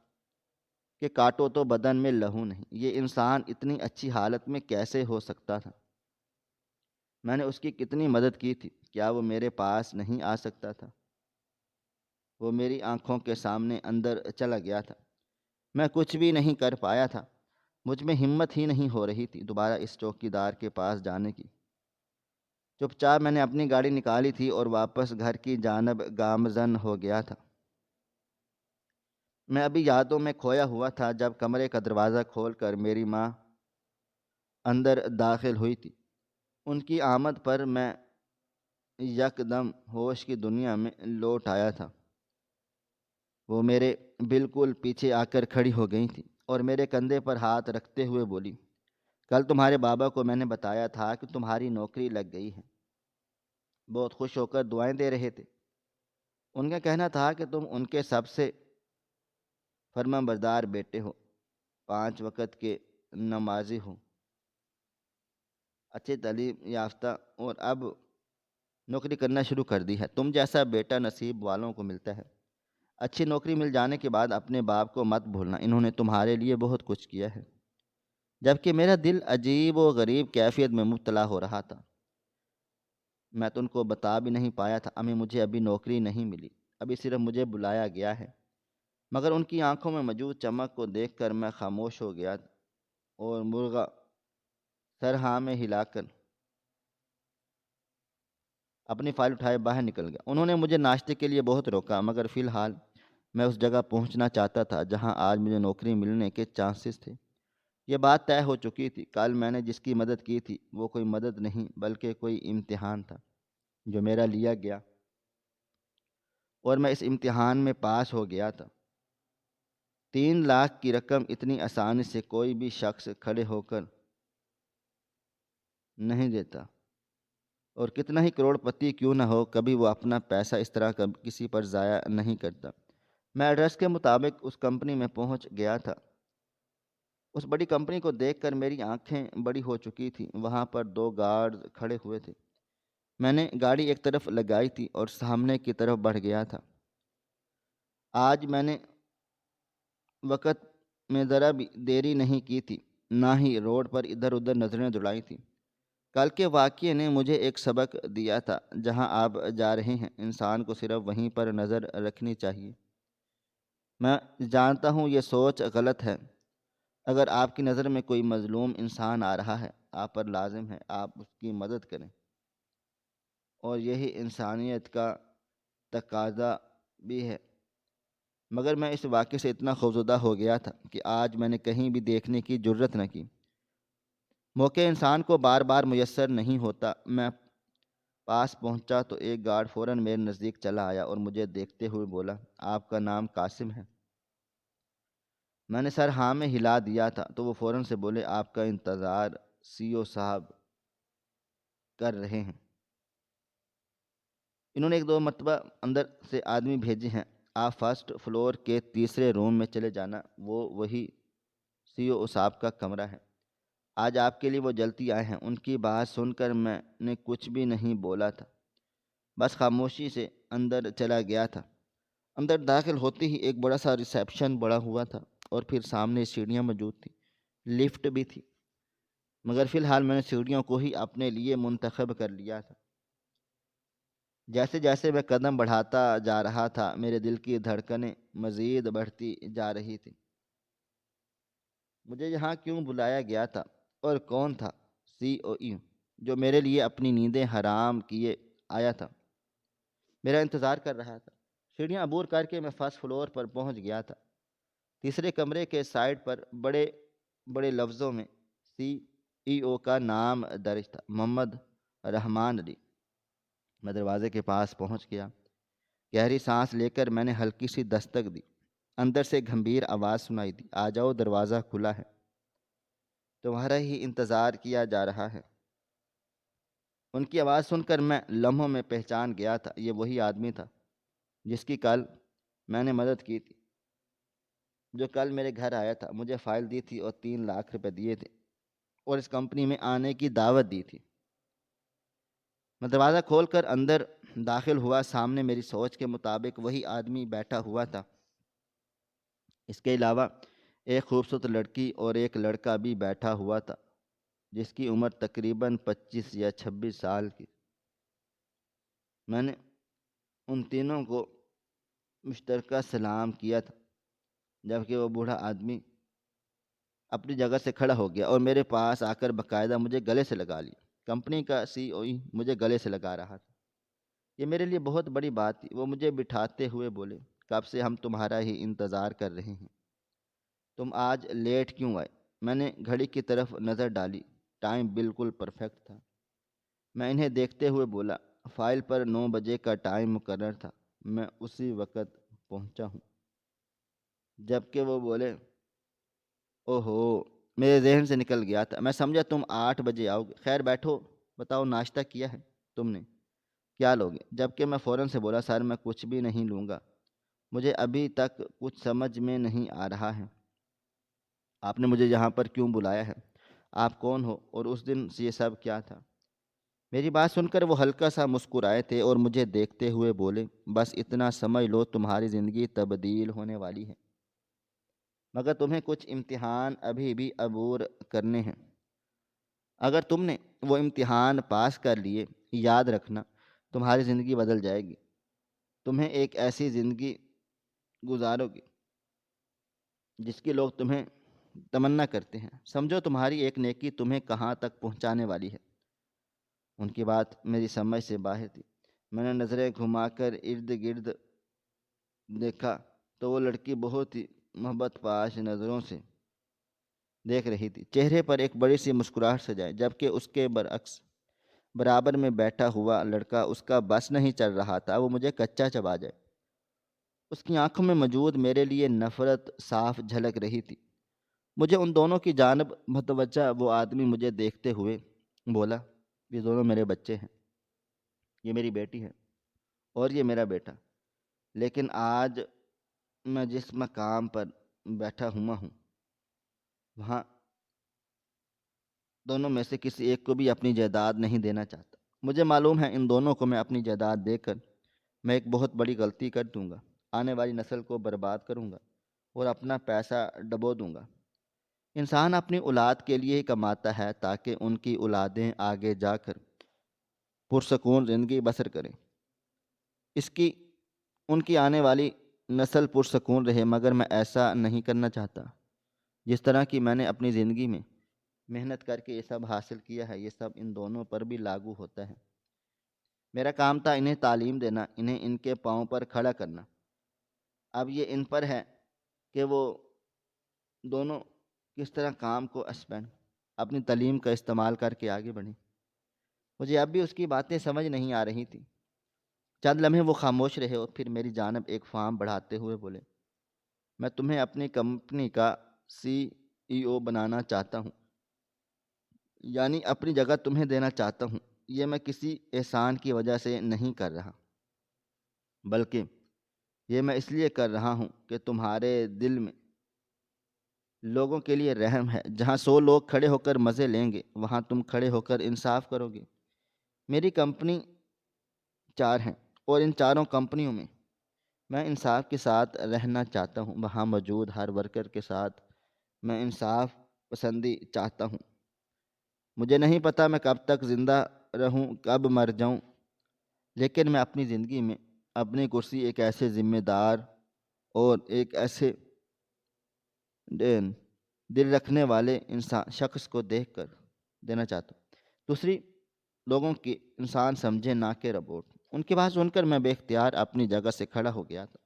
کہ کاٹو تو بدن میں لہو نہیں۔ یہ انسان اتنی اچھی حالت میں کیسے ہو سکتا تھا؟ میں نے اس کی کتنی مدد کی تھی، کیا وہ میرے پاس نہیں آ سکتا تھا؟ وہ میری آنکھوں کے سامنے اندر چلا گیا تھا، میں کچھ بھی نہیں کر پایا تھا، مجھ میں ہمت ہی نہیں ہو رہی تھی دوبارہ اس چوکیدار کے پاس جانے کی۔ چپ چاپ میں نے اپنی گاڑی نکالی تھی اور واپس گھر کی جانب گامزن ہو گیا تھا۔ میں ابھی یادوں میں کھویا ہوا تھا جب کمرے کا دروازہ کھول کر میری ماں اندر داخل ہوئی تھی۔ ان کی آمد پر میں یکدم ہوش کی دنیا میں لوٹ آیا تھا۔ وہ میرے بالکل پیچھے آ کر کھڑی ہو گئی تھی اور میرے کندھے پر ہاتھ رکھتے ہوئے بولی، کل تمہارے بابا کو میں نے بتایا تھا کہ تمہاری نوکری لگ گئی ہے۔ بہت خوش ہو کر دعائیں دے رہے تھے۔ ان کا کہنا تھا کہ تم ان کے سب سے فرما بردار بیٹے ہو، 5 وقت کے نمازی ہو، اچھی تعلیم یافتہ، اور اب نوکری کرنا شروع کر دی ہے۔ تم جیسا بیٹا نصیب والوں کو ملتا ہے۔ اچھی نوکری مل جانے کے بعد اپنے باپ کو مت بھولنا، انہوں نے تمہارے لیے بہت کچھ کیا ہے۔ جبکہ میرا دل عجیب و غریب کیفیت میں مبتلا ہو رہا تھا۔ میں تو ان کو بتا بھی نہیں پایا تھا، امی مجھے ابھی نوکری نہیں ملی، ابھی صرف مجھے بلایا گیا ہے۔ مگر ان کی آنکھوں میں موجود چمک کو دیکھ کر میں خاموش ہو گیا اور مرغا سر ہاں میں ہلا کر اپنی فائل اٹھائے باہر نکل گیا۔ انہوں نے مجھے ناشتے کے لیے بہت روکا، مگر فی الحال میں اس جگہ پہنچنا چاہتا تھا جہاں آج مجھے نوکری ملنے کے چانسز تھے۔ یہ بات طے ہو چکی تھی، کل میں نے جس کی مدد کی تھی وہ کوئی مدد نہیں بلکہ کوئی امتحان تھا جو میرا لیا گیا، اور میں اس امتحان میں پاس ہو گیا تھا۔ 3 لاکھ کی رقم اتنی آسانی سے کوئی بھی شخص کھڑے ہو کر نہیں دیتا، اور کتنا ہی کروڑ پتی کیوں نہ ہو، کبھی وہ اپنا پیسہ اس طرح کسی پر ضائع نہیں کرتا۔ میں ایڈریس کے مطابق اس کمپنی میں پہنچ گیا تھا۔ اس بڑی کمپنی کو دیکھ کر میری آنکھیں بڑی ہو چکی تھیں۔ وہاں پر 2 گارڈز کھڑے ہوئے تھے۔ میں نے گاڑی ایک طرف لگائی تھی اور سامنے کی طرف بڑھ گیا تھا۔ آج میں نے وقت میں ذرا بھی دیری نہیں کی تھی، نہ ہی روڈ پر ادھر ادھر نظریں دوڑائی تھیں۔ کل کے واقعے نے مجھے ایک سبق دیا تھا، جہاں آپ جا رہے ہیں انسان کو صرف وہیں پر نظر رکھنی چاہیے۔ میں جانتا ہوں یہ سوچ غلط ہے۔ اگر آپ کی نظر میں کوئی مظلوم انسان آ رہا ہے، آپ پر لازم ہے آپ اس کی مدد کریں، اور یہی انسانیت کا تقاضا بھی ہے۔ مگر میں اس واقعے سے اتنا خوفزدہ ہو گیا تھا کہ آج میں نے کہیں بھی دیکھنے کی جرت نہ کی۔ موقع انسان کو بار بار میسر نہیں ہوتا۔ میں پاس پہنچا تو ایک گارڈ فوراً میرے نزدیک چلا آیا اور مجھے دیکھتے ہوئے بولا، آپ کا نام قاسم ہے؟ میں نے سر ہاں میں ہلا دیا تھا تو وہ فوراً سے بولے، آپ کا انتظار CO صاحب کر رہے ہیں، انہوں نے 1-2 مرتبہ اندر سے آدمی بھیجے ہیں، آپ فرسٹ فلور کے تیسرے روم میں چلے جانا، وہی CO صاحب کا کمرہ ہے۔ آج آپ کے لیے وہ جلدی آئے ہیں۔ ان کی بات سن کر میں نے کچھ بھی نہیں بولا تھا، بس خاموشی سے اندر چلا گیا تھا۔ اندر داخل ہوتے ہی ایک بڑا سا ریسیپشن بڑا ہوا تھا اور پھر سامنے سیڑھیاں موجود تھیں، لفٹ بھی تھی، مگر فی الحال میں نے سیڑھیوں کو ہی اپنے لیے منتخب کر لیا تھا۔ جیسے جیسے میں قدم بڑھاتا جا رہا تھا میرے دل کی دھڑکنیں مزید بڑھتی جا رہی تھیں۔ مجھے یہاں کیوں بلایا گیا تھا، اور کون تھا COE جو میرے لیے اپنی نیندیں حرام کیے آیا تھا، میرا انتظار کر رہا تھا؟ سیڑھیاں عبور کر کے میں فرسٹ فلور پر پہنچ گیا تھا۔ تیسرے کمرے کے سائڈ پر بڑے بڑے لفظوں میں CEO کا نام درج تھا، محمد رحمان علی۔ میں دروازے کے پاس پہنچ گیا۔ گہری سانس لے کر میں نے ہلکی سی دستک دی۔ اندر سے گمبھیر آواز سنائی دی، آ جاؤ، دروازہ کھلا ہے، تمہارا ہی انتظار کیا جا رہا ہے۔ ان کی آواز سن کر میں لمحوں میں پہچان گیا تھا، یہ وہی آدمی تھا جس کی کل میں نے مدد کی تھی، جو کل میرے گھر آیا تھا، مجھے فائل دی تھی اور 3 لاکھ روپے دیے تھے اور اس کمپنی میں آنے کی دعوت دی تھی۔ میں دروازہ کھول کر اندر داخل ہوا۔ سامنے میری سوچ کے مطابق وہی آدمی بیٹھا ہوا تھا۔ اس کے علاوہ ایک خوبصورت لڑکی اور ایک لڑکا بھی بیٹھا ہوا تھا جس کی عمر تقریباً 25 یا 26 سال کی۔ میں نے ان تینوں کو مشترکہ سلام کیا تھا، جبکہ وہ بوڑھا آدمی اپنی جگہ سے کھڑا ہو گیا اور میرے پاس آ کر باقاعدہ مجھے گلے سے لگا لیا۔ کمپنی کا CEO مجھے گلے سے لگا رہا تھا۔ یہ میرے لیے بہت بڑی بات تھی۔ وہ مجھے بٹھاتے ہوئے بولے، کب سے ہم تمہارا ہی انتظار کر رہے ہیں، تم آج لیٹ کیوں آئے؟ میں نے گھڑی کی طرف نظر ڈالی، ٹائم بالکل پرفیکٹ تھا۔ میں انہیں دیکھتے ہوئے بولا، فائل پر 9 بجے کا ٹائم مقرر تھا، میں اسی وقت پہنچا ہوں۔ جبکہ وہ بولے، اوہو، میرے ذہن سے نکل گیا تھا، میں سمجھا تم 8 بجے آؤ گے۔ خیر بیٹھو، بتاؤ ناشتہ کیا ہے تم نے، کیا لوگے؟ جبکہ میں فوراً سے بولا، سر میں کچھ بھی نہیں لوں گا، مجھے ابھی تک کچھ سمجھ میں نہیں آ رہا ہے۔ آپ نے مجھے یہاں پر کیوں بلایا ہے؟ آپ کون ہو اور اس دن یہ سب کیا تھا؟ میری بات سن کر وہ ہلکا سا مسکرائے تھے اور مجھے دیکھتے ہوئے بولے، بس اتنا سمجھ لو تمہاری زندگی تبدیل ہونے والی ہے، مگر تمہیں کچھ امتحان ابھی بھی عبور کرنے ہیں۔ اگر تم نے وہ امتحان پاس کر لیے، یاد رکھنا تمہاری زندگی بدل جائے گی۔ تمہیں ایک ایسی زندگی گزارو گے جس کی لوگ تمہیں تمنا کرتے ہیں۔ سمجھو تمہاری ایک نیکی تمہیں کہاں تک پہنچانے والی ہے۔ ان کی بات میری سمجھ سے باہر تھی۔ میں نے نظریں گھما کر ارد گرد دیکھا تو وہ لڑکی بہت ہی محبت پاش نظروں سے دیکھ رہی تھی، چہرے پر ایک بڑی سی مسکراہٹ سجائے، جبکہ اس کے برعکس برابر میں بیٹھا ہوا لڑکا، اس کا بس نہیں چل رہا تھا وہ مجھے کچا چبا جائے۔ اس کی آنکھوں میں موجود میرے لیے نفرت صاف جھلک رہی تھی۔ مجھے ان دونوں کی جانب متوجہ وہ آدمی مجھے دیکھتے ہوئے بولا، یہ دونوں میرے بچے ہیں، یہ میری بیٹی ہے اور یہ میرا بیٹا، لیکن آج میں جس مقام پر بیٹھا ہوا ہوں وہاں دونوں میں سے کسی ایک کو بھی اپنی جائیداد نہیں دینا چاہتا۔ مجھے معلوم ہے ان دونوں کو میں اپنی جائیداد دے کر میں ایک بہت بڑی غلطی کر دوں گا، آنے والی نسل کو برباد کروں گا اور اپنا پیسہ ڈبو دوں گا۔ انسان اپنی اولاد کے لیے ہی کماتا ہے تاکہ ان کی اولادیں آگے جا کر پرسکون زندگی بسر کریں، ان کی آنے والی نسل پرسکون رہے، مگر میں ایسا نہیں کرنا چاہتا۔ جس طرح کی میں نے اپنی زندگی میں محنت کر کے یہ سب حاصل کیا ہے، یہ سب ان دونوں پر بھی لاگو ہوتا ہے۔ میرا کام تھا انہیں تعلیم دینا، انہیں ان کے پاؤں پر کھڑا کرنا۔ اب یہ ان پر ہے کہ وہ دونوں کس طرح کام کو اسپینڈ اپنی تعلیم کا استعمال کر کے آگے بڑھیں۔ مجھے اب بھی اس کی باتیں سمجھ نہیں آ رہی تھی۔ چند لمحے وہ خاموش رہے اور پھر میری جانب ایک فارم بڑھاتے ہوئے بولے، میں تمہیں اپنی کمپنی کا CEO بنانا چاہتا ہوں، یعنی اپنی جگہ تمہیں دینا چاہتا ہوں۔ یہ میں کسی احسان کی وجہ سے نہیں کر رہا، بلکہ یہ میں اس لیے کر رہا ہوں کہ تمہارے دل میں لوگوں کے لیے رحم ہے۔ جہاں 100 لوگ کھڑے ہو کر مزے لیں گے، وہاں تم کھڑے ہو کر انصاف کرو گے۔ میری کمپنی 4 ہیں اور ان چاروں کمپنیوں میں انصاف کے ساتھ رہنا چاہتا ہوں۔ وہاں موجود ہر ورکر کے ساتھ میں انصاف پسندی چاہتا ہوں۔ مجھے نہیں پتہ میں کب تک زندہ رہوں، کب مر جاؤں، لیکن میں اپنی زندگی میں اپنی کرسی ایک ایسے ذمہ دار اور ایک ایسے دل رکھنے والے شخص کو دیکھ کر دینا چاہتا ہوں۔ دوسری لوگوں کی انسان سمجھے، نہ کہ روبوٹ۔ ان کی بات سن کر میں بے اختیار اپنی جگہ سے کھڑا ہو گیا تھا۔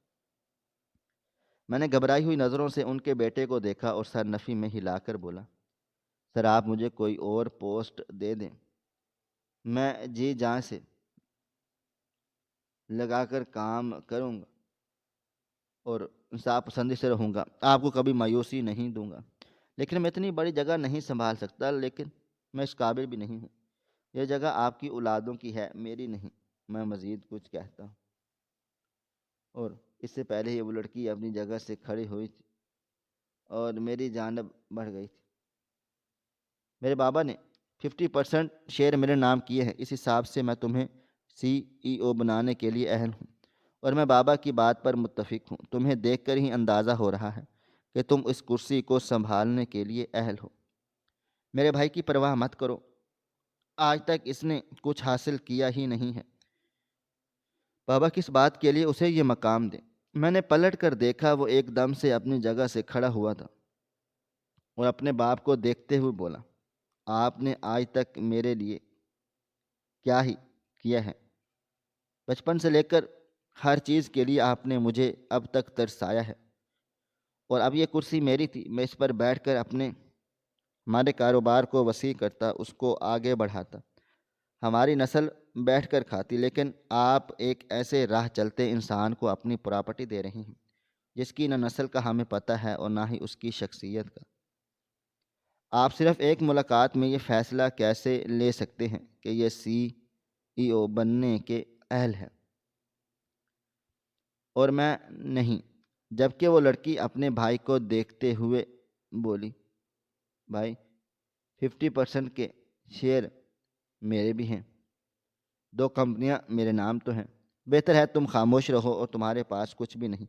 میں نے گھبرائی ہوئی نظروں سے ان کے بیٹے کو دیکھا اور سر نفی میں ہلا کر بولا، سر آپ مجھے کوئی اور پوسٹ دے دیں، میں جی جان سے لگا کر کام کروں گا اور انصاف پسندی سے رہوں گا، آپ کو کبھی مایوسی نہیں دوں گا۔ لیکن میں اتنی بڑی جگہ نہیں سنبھال سکتا، لیکن میں اس قابل بھی نہیں ہوں۔ یہ جگہ آپ کی اولادوں کی ہے، میری نہیں۔ میں مزید کچھ کہتا ہوں اور اس سے پہلے ہی وہ لڑکی اپنی جگہ سے کھڑی ہوئی تھی اور میری جانب بڑھ گئی تھی۔ میرے بابا نے 50% شیئر میرے نام کیے ہیں، اس حساب سے میں تمہیں CEO بنانے کے لیے اہل ہوں، اور میں بابا کی بات پر متفق ہوں۔ تمہیں دیکھ کر ہی اندازہ ہو رہا ہے کہ تم اس کرسی کو سنبھالنے کے لیے اہل ہو۔ میرے بھائی کی پرواہ مت کرو، آج تک اس نے کچھ حاصل کیا ہی نہیں ہے۔ بابا کس بات کے لیے اسے یہ مقام دیں؟ میں نے پلٹ کر دیکھا، وہ ایک دم سے اپنی جگہ سے کھڑا ہوا تھا اور اپنے باپ کو دیکھتے ہوئے بولا، آپ نے آج تک میرے لیے کیا ہی کیا ہے؟ بچپن سے لے کر ہر چیز کے لیے آپ نے مجھے اب تک ترسایا ہے، اور اب یہ کرسی میری تھی، میں اس پر بیٹھ کر ہمارے کاروبار کو وسیع کرتا، اس کو آگے بڑھاتا۔ ہماری نسل بیٹھ کر کھاتی، لیکن آپ ایک ایسے راہ چلتے انسان کو اپنی پراپرٹی دے رہی ہیں جس کی نہ نسل کا ہمیں پتہ ہے اور نہ ہی اس کی شخصیت کا۔ آپ صرف ایک ملاقات میں یہ فیصلہ کیسے لے سکتے ہیں کہ یہ CEO بننے کے اہل ہے اور میں نہیں؟ جبکہ وہ لڑکی اپنے بھائی کو دیکھتے ہوئے بولی، بھائی 50% کے شیئر میرے بھی ہیں، 2 کمپنیاں میرے نام تو ہیں، بہتر ہے تم خاموش رہو اور تمہارے پاس کچھ بھی نہیں،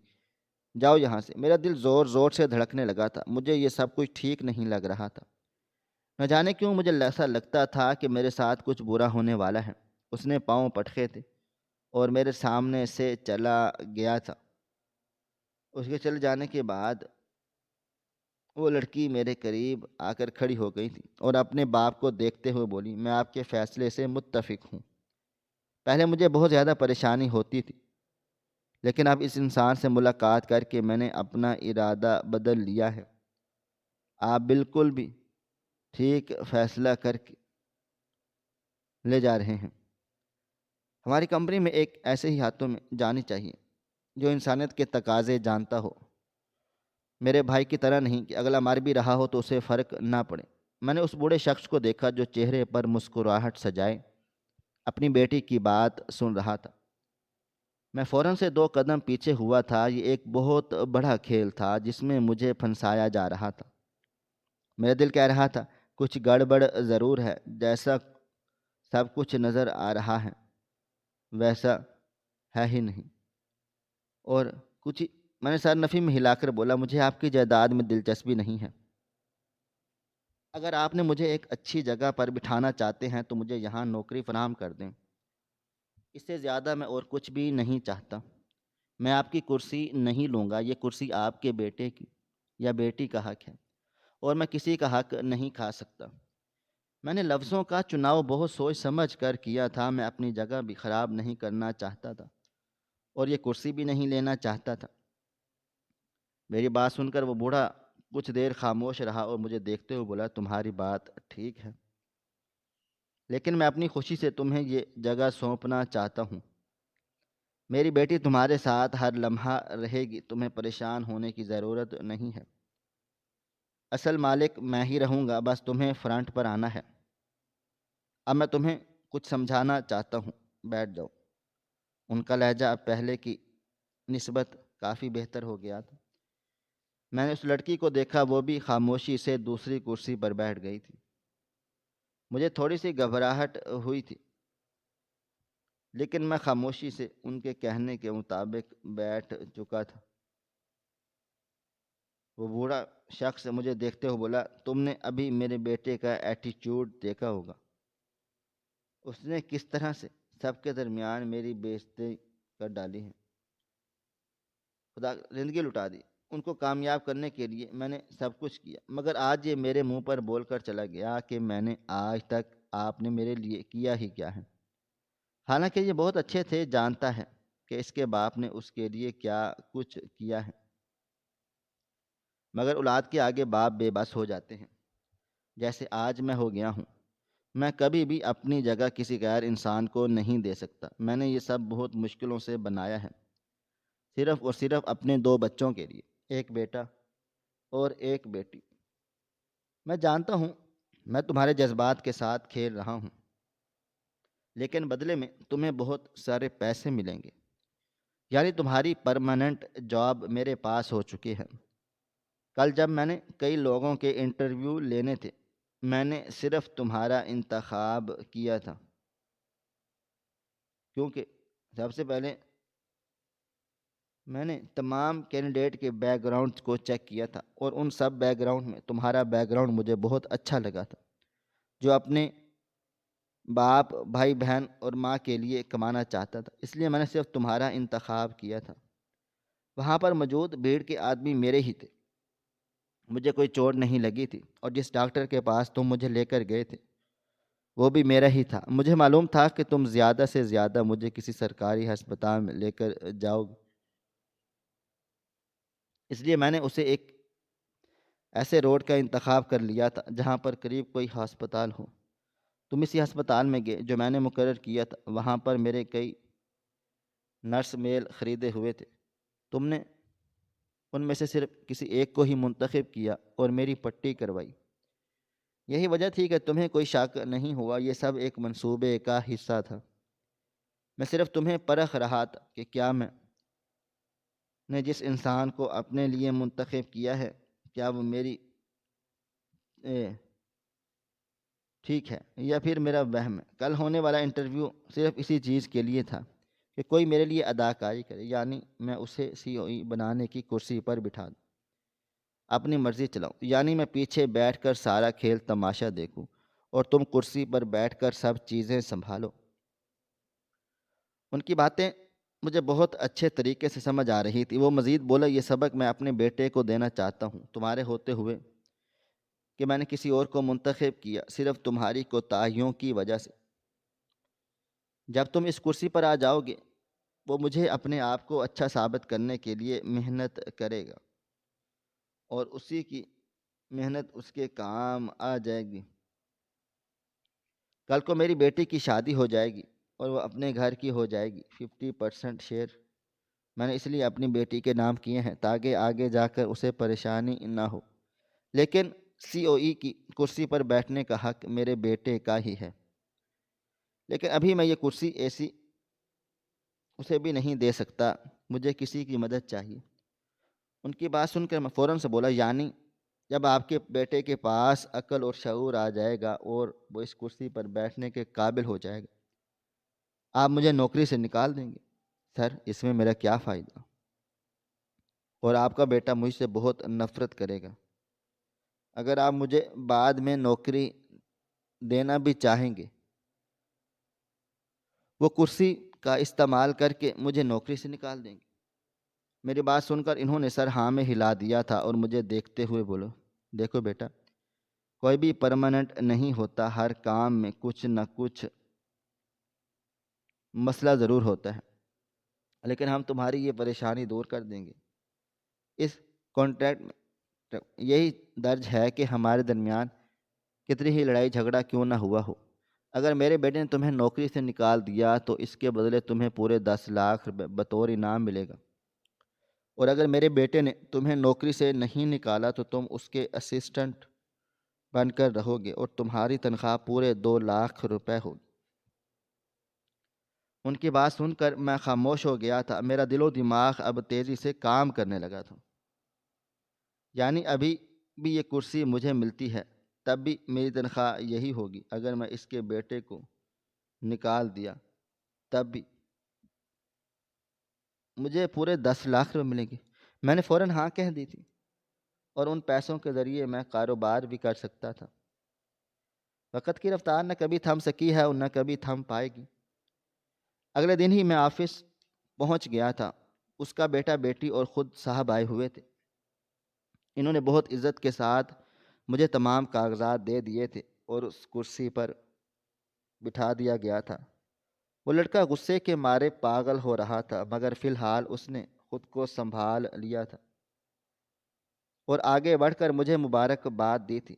جاؤ یہاں سے۔ میرا دل زور زور سے دھڑکنے لگا تھا، مجھے یہ سب کچھ ٹھیک نہیں لگ رہا تھا۔ نہ جانے کیوں مجھے ایسا لگتا تھا کہ میرے ساتھ کچھ برا ہونے والا ہے۔ اس نے پاؤں پٹکے تھے اور میرے سامنے سے چلا گیا تھا۔ اس کے چلے جانے کے بعد وہ لڑکی میرے قریب آ کر کھڑی ہو گئی تھی اور اپنے باپ کو دیکھتے ہوئے بولی، میں آپ کے فیصلے سے متفق ہوں۔ پہلے مجھے بہت زیادہ پریشانی ہوتی تھی، لیکن اب اس انسان سے ملاقات کر کے میں نے اپنا ارادہ بدل لیا ہے۔ آپ بالکل بھی ٹھیک فیصلہ کر کے لے جا رہے ہیں۔ ہماری کمپنی میں ایک ایسے ہی ہاتھوں میں جانی چاہیے جو انسانیت کے تقاضے جانتا ہو، میرے بھائی کی طرح نہیں کہ اگلا مر بھی رہا ہو تو اسے فرق نہ پڑے۔ میں نے اس بوڑھے شخص کو دیکھا جو چہرے پر مسکراہٹ سجائے اپنی بیٹی کی بات سن رہا تھا۔ میں فوراً سے 2 قدم پیچھے ہوا تھا۔ یہ ایک بہت بڑا کھیل تھا جس میں مجھے پھنسایا جا رہا تھا۔ میرا دل کہہ رہا تھا کچھ گڑبڑ ضرور ہے، جیسا سب کچھ نظر آ رہا ہے ویسا ہے ہی نہیں۔ اور کچھ میں نے سر نفی میں ہلا کر بولا، مجھے آپ کی جائیداد میں دلچسپی نہیں ہے۔ اگر آپ نے مجھے ایک اچھی جگہ پر بٹھانا چاہتے ہیں تو مجھے یہاں نوکری فراہم کر دیں، اس سے زیادہ میں اور کچھ بھی نہیں چاہتا۔ میں آپ کی کرسی نہیں لوں گا، یہ کرسی آپ کے بیٹے کی یا بیٹی کا حق ہے اور میں کسی کا حق نہیں کھا سکتا۔ میں نے لفظوں کا چناؤ بہت سوچ سمجھ کر کیا تھا۔ میں اپنی جگہ بھی خراب نہیں کرنا چاہتا تھا اور یہ کرسی بھی نہیں لینا چاہتا تھا۔ میری بات سن کر وہ بوڑھا کچھ دیر خاموش رہا اور مجھے دیکھتے ہوئے بولا، تمہاری بات ٹھیک ہے، لیکن میں اپنی خوشی سے تمہیں یہ جگہ سونپنا چاہتا ہوں۔ میری بیٹی تمہارے ساتھ ہر لمحہ رہے گی، تمہیں پریشان ہونے کی ضرورت نہیں ہے۔ اصل مالک میں ہی رہوں گا، بس تمہیں فرنٹ پر آنا ہے۔ اب میں تمہیں کچھ سمجھانا چاہتا ہوں، بیٹھ جاؤ۔ ان کا لہجہ اب پہلے کی نسبت کافی بہتر ہو گیا تھا۔ میں نے اس لڑکی کو دیکھا، وہ بھی خاموشی سے دوسری کرسی پر بیٹھ گئی تھی۔ مجھے تھوڑی سی گھبراہٹ ہوئی تھی، لیکن میں خاموشی سے ان کے کہنے کے مطابق بیٹھ چکا تھا۔ وہ بوڑھا شخص مجھے دیکھتے ہوئے بولا، تم نے ابھی میرے بیٹے کا ایٹیچیوڈ دیکھا ہوگا، اس نے کس طرح سے سب کے درمیان میری بے عزتی کر ڈالی ہے۔ خدا زندگی لٹا دی۔ ان کو کامیاب کرنے کے لیے میں نے سب کچھ کیا، مگر آج یہ میرے منہ پر بول کر چلا گیا کہ میں نے آج تک آپ نے میرے لیے کیا ہی کیا ہے۔ حالانکہ یہ بہت اچھے تھے، جانتا ہے کہ اس کے باپ نے اس کے لیے کیا کچھ کیا ہے، مگر اولاد کے آگے باپ بے بس ہو جاتے ہیں، جیسے آج میں ہو گیا ہوں۔ میں کبھی بھی اپنی جگہ کسی غیر انسان کو نہیں دے سکتا۔ میں نے یہ سب بہت مشکلوں سے بنایا ہے، صرف اور صرف اپنے دو بچوں کے لیے، ایک بیٹا اور ایک بیٹی۔ میں جانتا ہوں میں تمہارے جذبات کے ساتھ کھیل رہا ہوں، لیکن بدلے میں تمہیں بہت سارے پیسے ملیں گے، یعنی تمہاری پرماننٹ جاب میرے پاس ہو چکی ہے۔ کل جب میں نے کئی لوگوں کے انٹرویو لینے تھے، میں نے صرف تمہارا انتخاب کیا تھا، کیونکہ سب سے پہلے میں نے تمام کینڈیڈیٹ کے بیک گراؤنڈ کو چیک کیا تھا، اور ان سب بیک گراؤنڈ میں تمہارا بیک گراؤنڈ مجھے بہت اچھا لگا تھا، جو اپنے باپ، بھائی بہن اور ماں کے لیے کمانا چاہتا تھا۔ اس لیے میں نے صرف تمہارا انتخاب کیا تھا۔ وہاں پر موجود بھیڑ کے آدمی میرے ہی تھے، مجھے کوئی چوٹ نہیں لگی تھی، اور جس ڈاکٹر کے پاس تم مجھے لے کر گئے تھے وہ بھی میرا ہی تھا۔ مجھے معلوم تھا کہ تم زیادہ سے زیادہ مجھے کسی سرکاری ہسپتال میں لے کر جاؤ گے، اس لیے میں نے اسے ایک ایسے روڈ کا انتخاب کر لیا تھا جہاں پر قریب کوئی ہسپتال ہو۔ تم اسی ہسپتال میں گئے جو میں نے مقرر کیا تھا۔ وہاں پر میرے کئی نرس میل خریدے ہوئے تھے، تم نے ان میں سے صرف کسی ایک کو ہی منتخب کیا اور میری پٹی کروائی۔ یہی وجہ تھی کہ تمہیں کوئی شک نہیں ہوا، یہ سب ایک منصوبے کا حصہ تھا۔ میں صرف تمہیں پرکھ رہا تھا کہ کیا میں نے جس انسان کو اپنے لیے منتخب کیا ہے، کیا وہ میری ٹھیک ہے یا پھر میرا وہم ہے۔ کل ہونے والا انٹرویو صرف اسی چیز کے لیے تھا کہ کوئی میرے لیے اداکاری کرے، یعنی میں اسے CEO بنانے کی کرسی پر بٹھا دوں، اپنی مرضی چلاؤں، یعنی میں پیچھے بیٹھ کر سارا کھیل تماشا دیکھوں اور تم کرسی پر بیٹھ کر سب چیزیں سنبھالو۔ ان کی باتیں مجھے بہت اچھے طریقے سے سمجھ آ رہی تھی۔ وہ مزید بولا، یہ سبق میں اپنے بیٹے کو دینا چاہتا ہوں، تمہارے ہوتے ہوئے کہ میں نے کسی اور کو منتخب کیا صرف تمہاری کوتاہیوں کی وجہ سے۔ جب تم اس کرسی پر آ جاؤ گے، وہ مجھے اپنے آپ کو اچھا ثابت کرنے کے لیے محنت کرے گا، اور اسی کی محنت اس کے کام آ جائے گی۔ کل کو میری بیٹی کی شادی ہو جائے گی اور وہ اپنے گھر کی ہو جائے گی۔ 50% شیئر میں نے اس لیے اپنی بیٹی کے نام کیے ہیں تاکہ آگے جا کر اسے پریشانی نہ ہو، لیکن COE کی کرسی پر بیٹھنے کا حق میرے بیٹے کا ہی ہے۔ لیکن ابھی میں یہ کرسی ایسی اسے بھی نہیں دے سکتا، مجھے کسی کی مدد چاہیے۔ ان کی بات سن کر میں فوراً سے بولا، یعنی جب آپ کے بیٹے کے پاس عقل اور شعور آ جائے گا اور وہ اس کرسی پر بیٹھنے کے قابل ہو جائے گا، آپ مجھے نوکری سے نکال دیں گے؟ سر، اس میں میرا کیا فائدہ؟ اور آپ کا بیٹا مجھ سے بہت نفرت کرے گا۔ اگر آپ مجھے بعد میں نوکری دینا بھی چاہیں گے، وہ کرسی کا استعمال کر کے مجھے نوکری سے نکال دیں گے۔ میری بات سن کر انہوں نے سر ہاں میں ہلا دیا تھا اور مجھے دیکھتے ہوئے بولو، دیکھو بیٹا، کوئی بھی پرماننٹ نہیں ہوتا، ہر کام میں کچھ نہ کچھ مسئلہ ضرور ہوتا ہے، لیکن ہم تمہاری یہ پریشانی دور کر دیں گے۔ اس کانٹریکٹ میں یہی درج ہے کہ ہمارے درمیان کتنی ہی لڑائی جھگڑا کیوں نہ ہوا ہو، اگر میرے بیٹے نے تمہیں نوکری سے نکال دیا تو اس کے بدلے تمہیں پورے 10 لاکھ روپے بطور انعام ملے گا، اور اگر میرے بیٹے نے تمہیں نوکری سے نہیں نکالا تو تم اس کے اسسٹنٹ بن کر رہو گے اور تمہاری تنخواہ پورے 2 لاکھ روپے ہوگی۔ ان کی بات سن کر میں خاموش ہو گیا تھا۔ میرا دل و دماغ اب تیزی سے کام کرنے لگا تھا، یعنی ابھی بھی یہ کرسی مجھے ملتی ہے، تب بھی میری تنخواہ یہی ہوگی۔ اگر میں اس کے بیٹے کو نکال دیا تب بھی مجھے پورے 10 لاکھ روپے ملیں گے۔ میں نے فوراً ہاں کہہ دی تھی، اور ان پیسوں کے ذریعے میں کاروبار بھی کر سکتا تھا۔ وقت کی رفتار نہ کبھی تھم سکی ہے اور نہ کبھی تھم پائے گی۔ اگلے دن ہی میں آفس پہنچ گیا تھا۔ اس کا بیٹا، بیٹی اور خود صاحب آئے ہوئے تھے۔ انہوں نے بہت عزت کے ساتھ مجھے تمام کاغذات دے دیے تھے اور اس کرسی پر بٹھا دیا گیا تھا۔ وہ لڑکا غصے کے مارے پاگل ہو رہا تھا، مگر فی الحال اس نے خود کو سنبھال لیا تھا اور آگے بڑھ کر مجھے مبارکباد دی تھی۔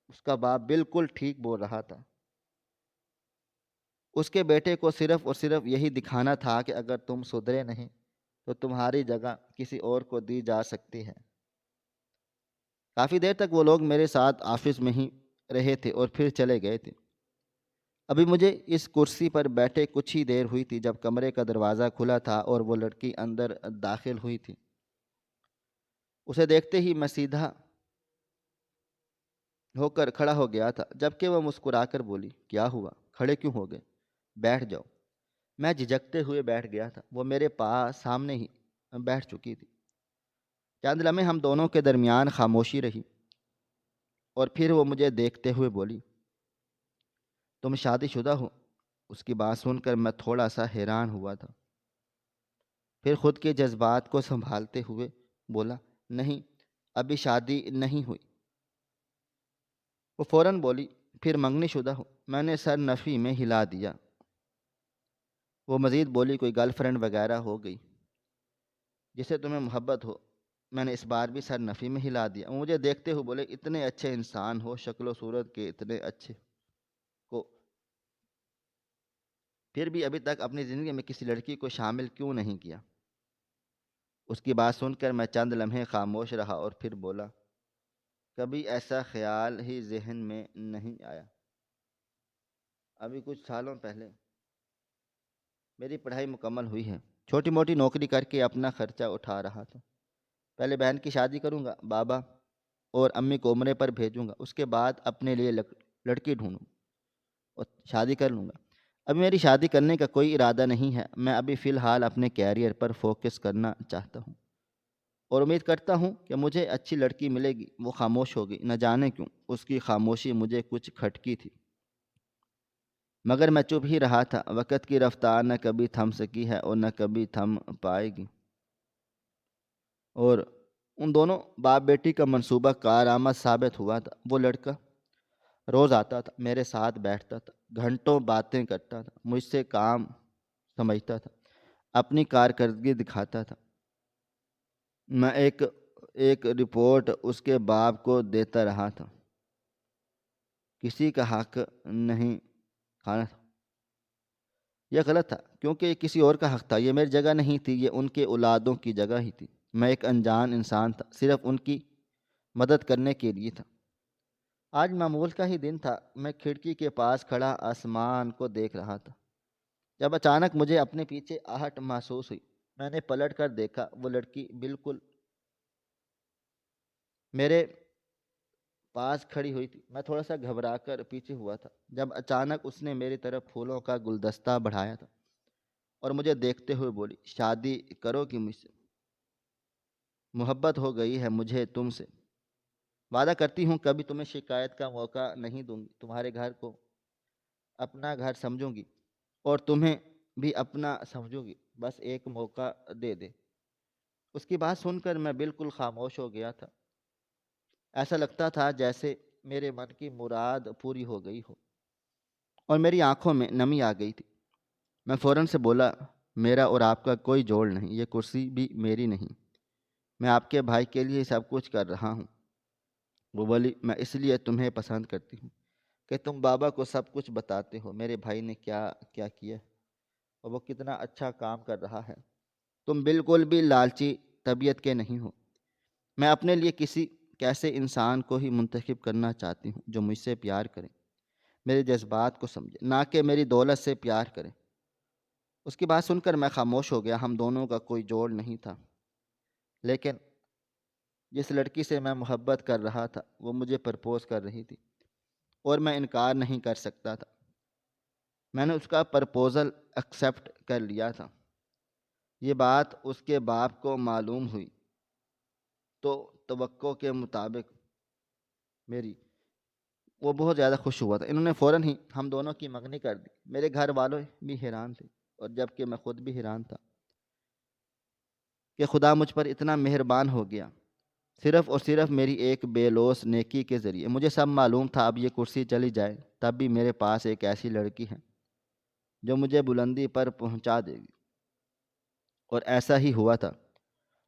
اس کا باپ بالکل ٹھیک بول رہا تھا۔ اس کے بیٹے کو صرف اور صرف یہی دکھانا تھا کہ اگر تم سدھرے نہیں تو تمہاری جگہ کسی اور کو دی جا سکتی ہے۔ کافی دیر تک وہ لوگ میرے ساتھ آفس میں ہی رہے تھے اور پھر چلے گئے تھے۔ ابھی مجھے اس کرسی پر بیٹھے کچھ ہی دیر ہوئی تھی جب کمرے کا دروازہ کھلا تھا اور وہ لڑکی اندر داخل ہوئی تھی۔ اسے دیکھتے ہی میں سیدھا ہو کر کھڑا ہو گیا تھا، جبکہ وہ مسکرا کر بولی، کیا ہوا؟ کھڑے کیوں ہو گئے؟ بیٹھ جاؤ۔ میں جھجکتے ہوئے بیٹھ گیا تھا۔ وہ میرے پاس سامنے ہی بیٹھ چکی تھی۔ چند لمحے ہم دونوں کے درمیان خاموشی رہی اور پھر وہ مجھے دیکھتے ہوئے بولی، تم شادی شدہ ہو؟ اس کی بات سن کر میں تھوڑا سا حیران ہوا تھا، پھر خود کے جذبات کو سنبھالتے ہوئے بولا، نہیں، ابھی شادی نہیں ہوئی۔ وہ فوراً بولی، پھر منگنی شدہ ہو؟ میں نے سر نفی میں ہلا دیا۔ وہ مزید بولی، کوئی گرل فرینڈ وغیرہ ہو گئی جسے تمہیں محبت ہو؟ میں نے اس بار بھی سر نفی میں ہلا دیا۔ وہ مجھے دیکھتے ہوئے بولے، اتنے اچھے انسان ہو، شکل و صورت کے اتنے اچھے کو پھر بھی ابھی تک اپنی زندگی میں کسی لڑکی کو شامل کیوں نہیں کیا؟ اس کی بات سن کر میں چند لمحے خاموش رہا اور پھر بولا، کبھی ایسا خیال ہی ذہن میں نہیں آیا۔ ابھی کچھ سالوں پہلے میری پڑھائی مکمل ہوئی ہے، چھوٹی موٹی نوکری کر کے اپنا خرچہ اٹھا رہا تھا۔ پہلے بہن کی شادی کروں گا، بابا اور امی کو عمرے پر بھیجوں گا، اس کے بعد اپنے لیے لڑکی ڈھونڈوں اور شادی کر لوں گا۔ ابھی میری شادی کرنے کا کوئی ارادہ نہیں ہے، میں ابھی فی الحال اپنے کیریئر پر فوکس کرنا چاہتا ہوں اور امید کرتا ہوں کہ مجھے اچھی لڑکی ملے گی۔ وہ خاموش ہو گئی، نہ جانے کیوں اس کی خاموشی مجھے کچھ کھٹکی تھی، مگر میں چپ ہی رہا تھا۔ وقت کی رفتار نہ کبھی تھم سکی ہے اور نہ کبھی تھم پائے گی، اور ان دونوں باپ بیٹی کا منصوبہ کارآمد ثابت ہوا تھا۔ وہ لڑکا روز آتا تھا، میرے ساتھ بیٹھتا تھا، گھنٹوں باتیں کرتا تھا، مجھ سے کام سمجھتا تھا، اپنی کارکردگی دکھاتا تھا۔ میں ایک رپورٹ اس کے باپ کو دیتا رہا تھا، کسی کا حق نہیں کھانا تھا۔ یہ غلط تھا کیونکہ یہ کسی اور کا حق تھا، یہ میری جگہ نہیں تھی، یہ ان کے اولادوں کی جگہ ہی تھی۔ میں ایک انجان انسان تھا، صرف ان کی مدد کرنے کے لیے تھا۔ آج معمول کا ہی دن تھا، میں کھڑکی کے پاس کھڑا آسمان کو دیکھ رہا تھا جب اچانک مجھے اپنے پیچھے آہٹ محسوس ہوئی۔ میں نے پلٹ کر دیکھا، وہ لڑکی بالکل میرے پاس کھڑی ہوئی تھی۔ میں تھوڑا سا گھبرا کر پیچھے ہوا تھا جب اچانک اس نے میری طرف پھولوں کا گلدستہ بڑھایا تھا اور مجھے دیکھتے ہوئے بولی، شادی کرو گی مجھ سے؟ محبت ہو گئی ہے مجھے تم سے، وعدہ کرتی ہوں کبھی تمہیں شکایت کا موقع نہیں دوں گی، تمہارے گھر کو اپنا گھر سمجھوں گی اور تمہیں بھی اپنا سمجھوں گی، بس ایک موقع دے دے۔ اس کی بات سن کر میں بالکل خاموش ہو گیا تھا۔ ایسا لگتا تھا جیسے میرے من کی مراد پوری ہو گئی ہو اور میری آنکھوں میں نمی آ گئی تھی۔ میں فوراً سے بولا، میرا اور آپ کا کوئی جوڑ نہیں، یہ کرسی بھی میری نہیں، میں آپ کے بھائی کے لیے سب کچھ کر رہا ہوں۔ وہ بولی، میں اس لیے تمہیں پسند کرتی ہوں کہ تم بابا کو سب کچھ بتاتے ہو، میرے بھائی نے کیا کیا کیا اور وہ کتنا اچھا کام کر رہا ہے۔ تم بالکل بھی لالچی طبیعت کے نہیں ہو۔ میں اپنے لیے کیسے انسان کو ہی منتخب کرنا چاہتی ہوں جو مجھ سے پیار کرے، میرے جذبات کو سمجھے، نہ کہ میری دولت سے پیار کرے۔ اس کی بات سن کر میں خاموش ہو گیا۔ ہم دونوں کا کوئی جوڑ نہیں تھا، لیکن جس لڑکی سے میں محبت کر رہا تھا وہ مجھے پرپوز کر رہی تھی اور میں انکار نہیں کر سکتا تھا۔ میں نے اس کا پرپوزل ایکسیپٹ کر لیا تھا۔ یہ بات اس کے باپ کو معلوم ہوئی تو توقع کے مطابق وہ بہت زیادہ خوش ہوا تھا۔ انہوں نے فوراً ہی ہم دونوں کی منگنی کر دی۔ میرے گھر والوں بھی حیران تھے اور جبکہ میں خود بھی حیران تھا کہ خدا مجھ پر اتنا مہربان ہو گیا، صرف اور صرف میری ایک بے لوث نیکی کے ذریعے۔ مجھے سب معلوم تھا اب یہ کرسی چلی جائے تب بھی میرے پاس ایک ایسی لڑکی ہے جو مجھے بلندی پر پہنچا دے گی، اور ایسا ہی ہوا تھا۔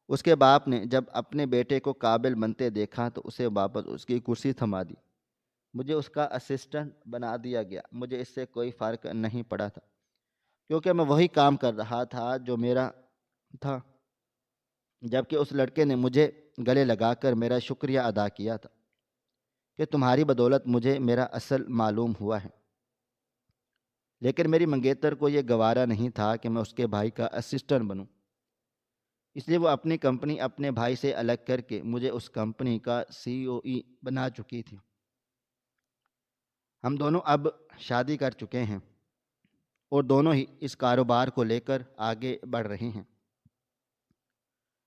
اس کے باپ نے جب اپنے بیٹے کو قابل بنتے دیکھا تو اسے واپس اس کی کرسی تھما دی۔ مجھے اس کا اسسٹنٹ بنا دیا گیا۔ مجھے اس سے کوئی فرق نہیں پڑا تھا، کیونکہ میں وہی کام کر رہا تھا جو میرا تھا، جبکہ اس لڑکے نے مجھے گلے لگا کر میرا شکریہ ادا کیا تھا کہ تمہاری بدولت مجھے میرا اصل معلوم ہوا ہے۔ لیکن میری منگیتر کو یہ گوارا نہیں تھا کہ میں اس کے بھائی کا اسسٹنٹ بنوں، اس لیے وہ اپنی کمپنی اپنے بھائی سے الگ کر کے مجھے اس کمپنی کا CEO بنا چکی تھی۔ ہم دونوں اب شادی کر چکے ہیں اور دونوں ہی اس کاروبار کو لے کر آگے بڑھ رہے ہیں۔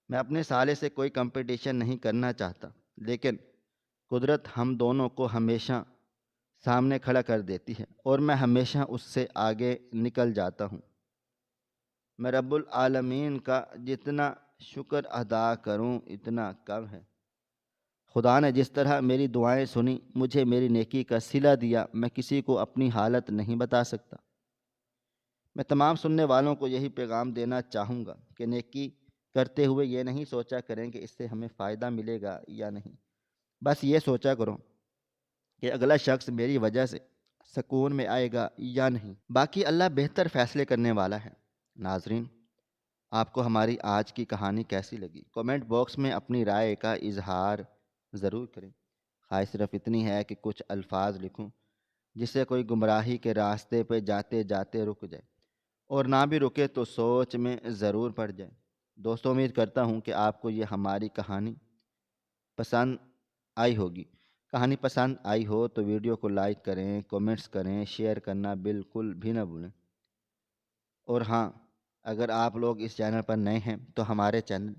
میں اپنے سالے سے کوئی کمپٹیشن نہیں کرنا چاہتا، لیکن قدرت ہم دونوں کو ہمیشہ سامنے کھڑا کر دیتی ہے اور میں ہمیشہ اس سے آگے نکل جاتا ہوں۔ میں رب العالمین کا جتنا شکر ادا کروں اتنا کم ہے۔ خدا نے جس طرح میری دعائیں سنی، مجھے میری نیکی کا صلہ دیا، میں کسی کو اپنی حالت نہیں بتا سکتا۔ میں تمام سننے والوں کو یہی پیغام دینا چاہوں گا کہ نیکی کرتے ہوئے یہ نہیں سوچا کریں کہ اس سے ہمیں فائدہ ملے گا یا نہیں، بس یہ سوچا کرو کہ اگلا شخص میری وجہ سے سکون میں آئے گا یا نہیں۔ باقی اللہ بہتر فیصلے کرنے والا ہے۔ ناظرین، آپ کو ہماری آج کی کہانی کیسی لگی؟ کومنٹ باکس میں اپنی رائے کا اظہار ضرور کریں۔ خواہش صرف اتنی ہے کہ کچھ الفاظ لکھوں جس سے کوئی گمراہی کے راستے پہ جاتے جاتے رک جائے، اور نہ بھی رکے تو سوچ میں ضرور پڑ جائے۔ دوستوں، امید کرتا ہوں کہ آپ کو یہ ہماری کہانی پسند آئی ہوگی۔ کہانی پسند آئی ہو تو ویڈیو کو لائک کریں، کومنٹس کریں، شیئر کرنا بالکل بھی نہ بھولیں۔ اور ہاں، اگر آپ لوگ اس چینل پر نئے ہیں تو ہمارے چینل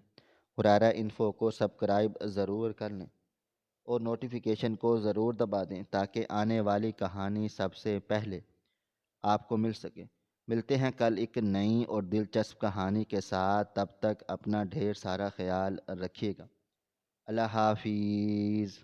ہریرہ انفو کو سبسکرائب ضرور کر لیں اور نوٹیفیکیشن کو ضرور دبا دیں تاکہ آنے والی کہانی سب سے پہلے آپ کو مل سکے۔ ملتے ہیں کل ایک نئی اور دلچسپ کہانی کے ساتھ، تب تک اپنا ڈھیر سارا خیال رکھیے گا۔ اللہ حافظ۔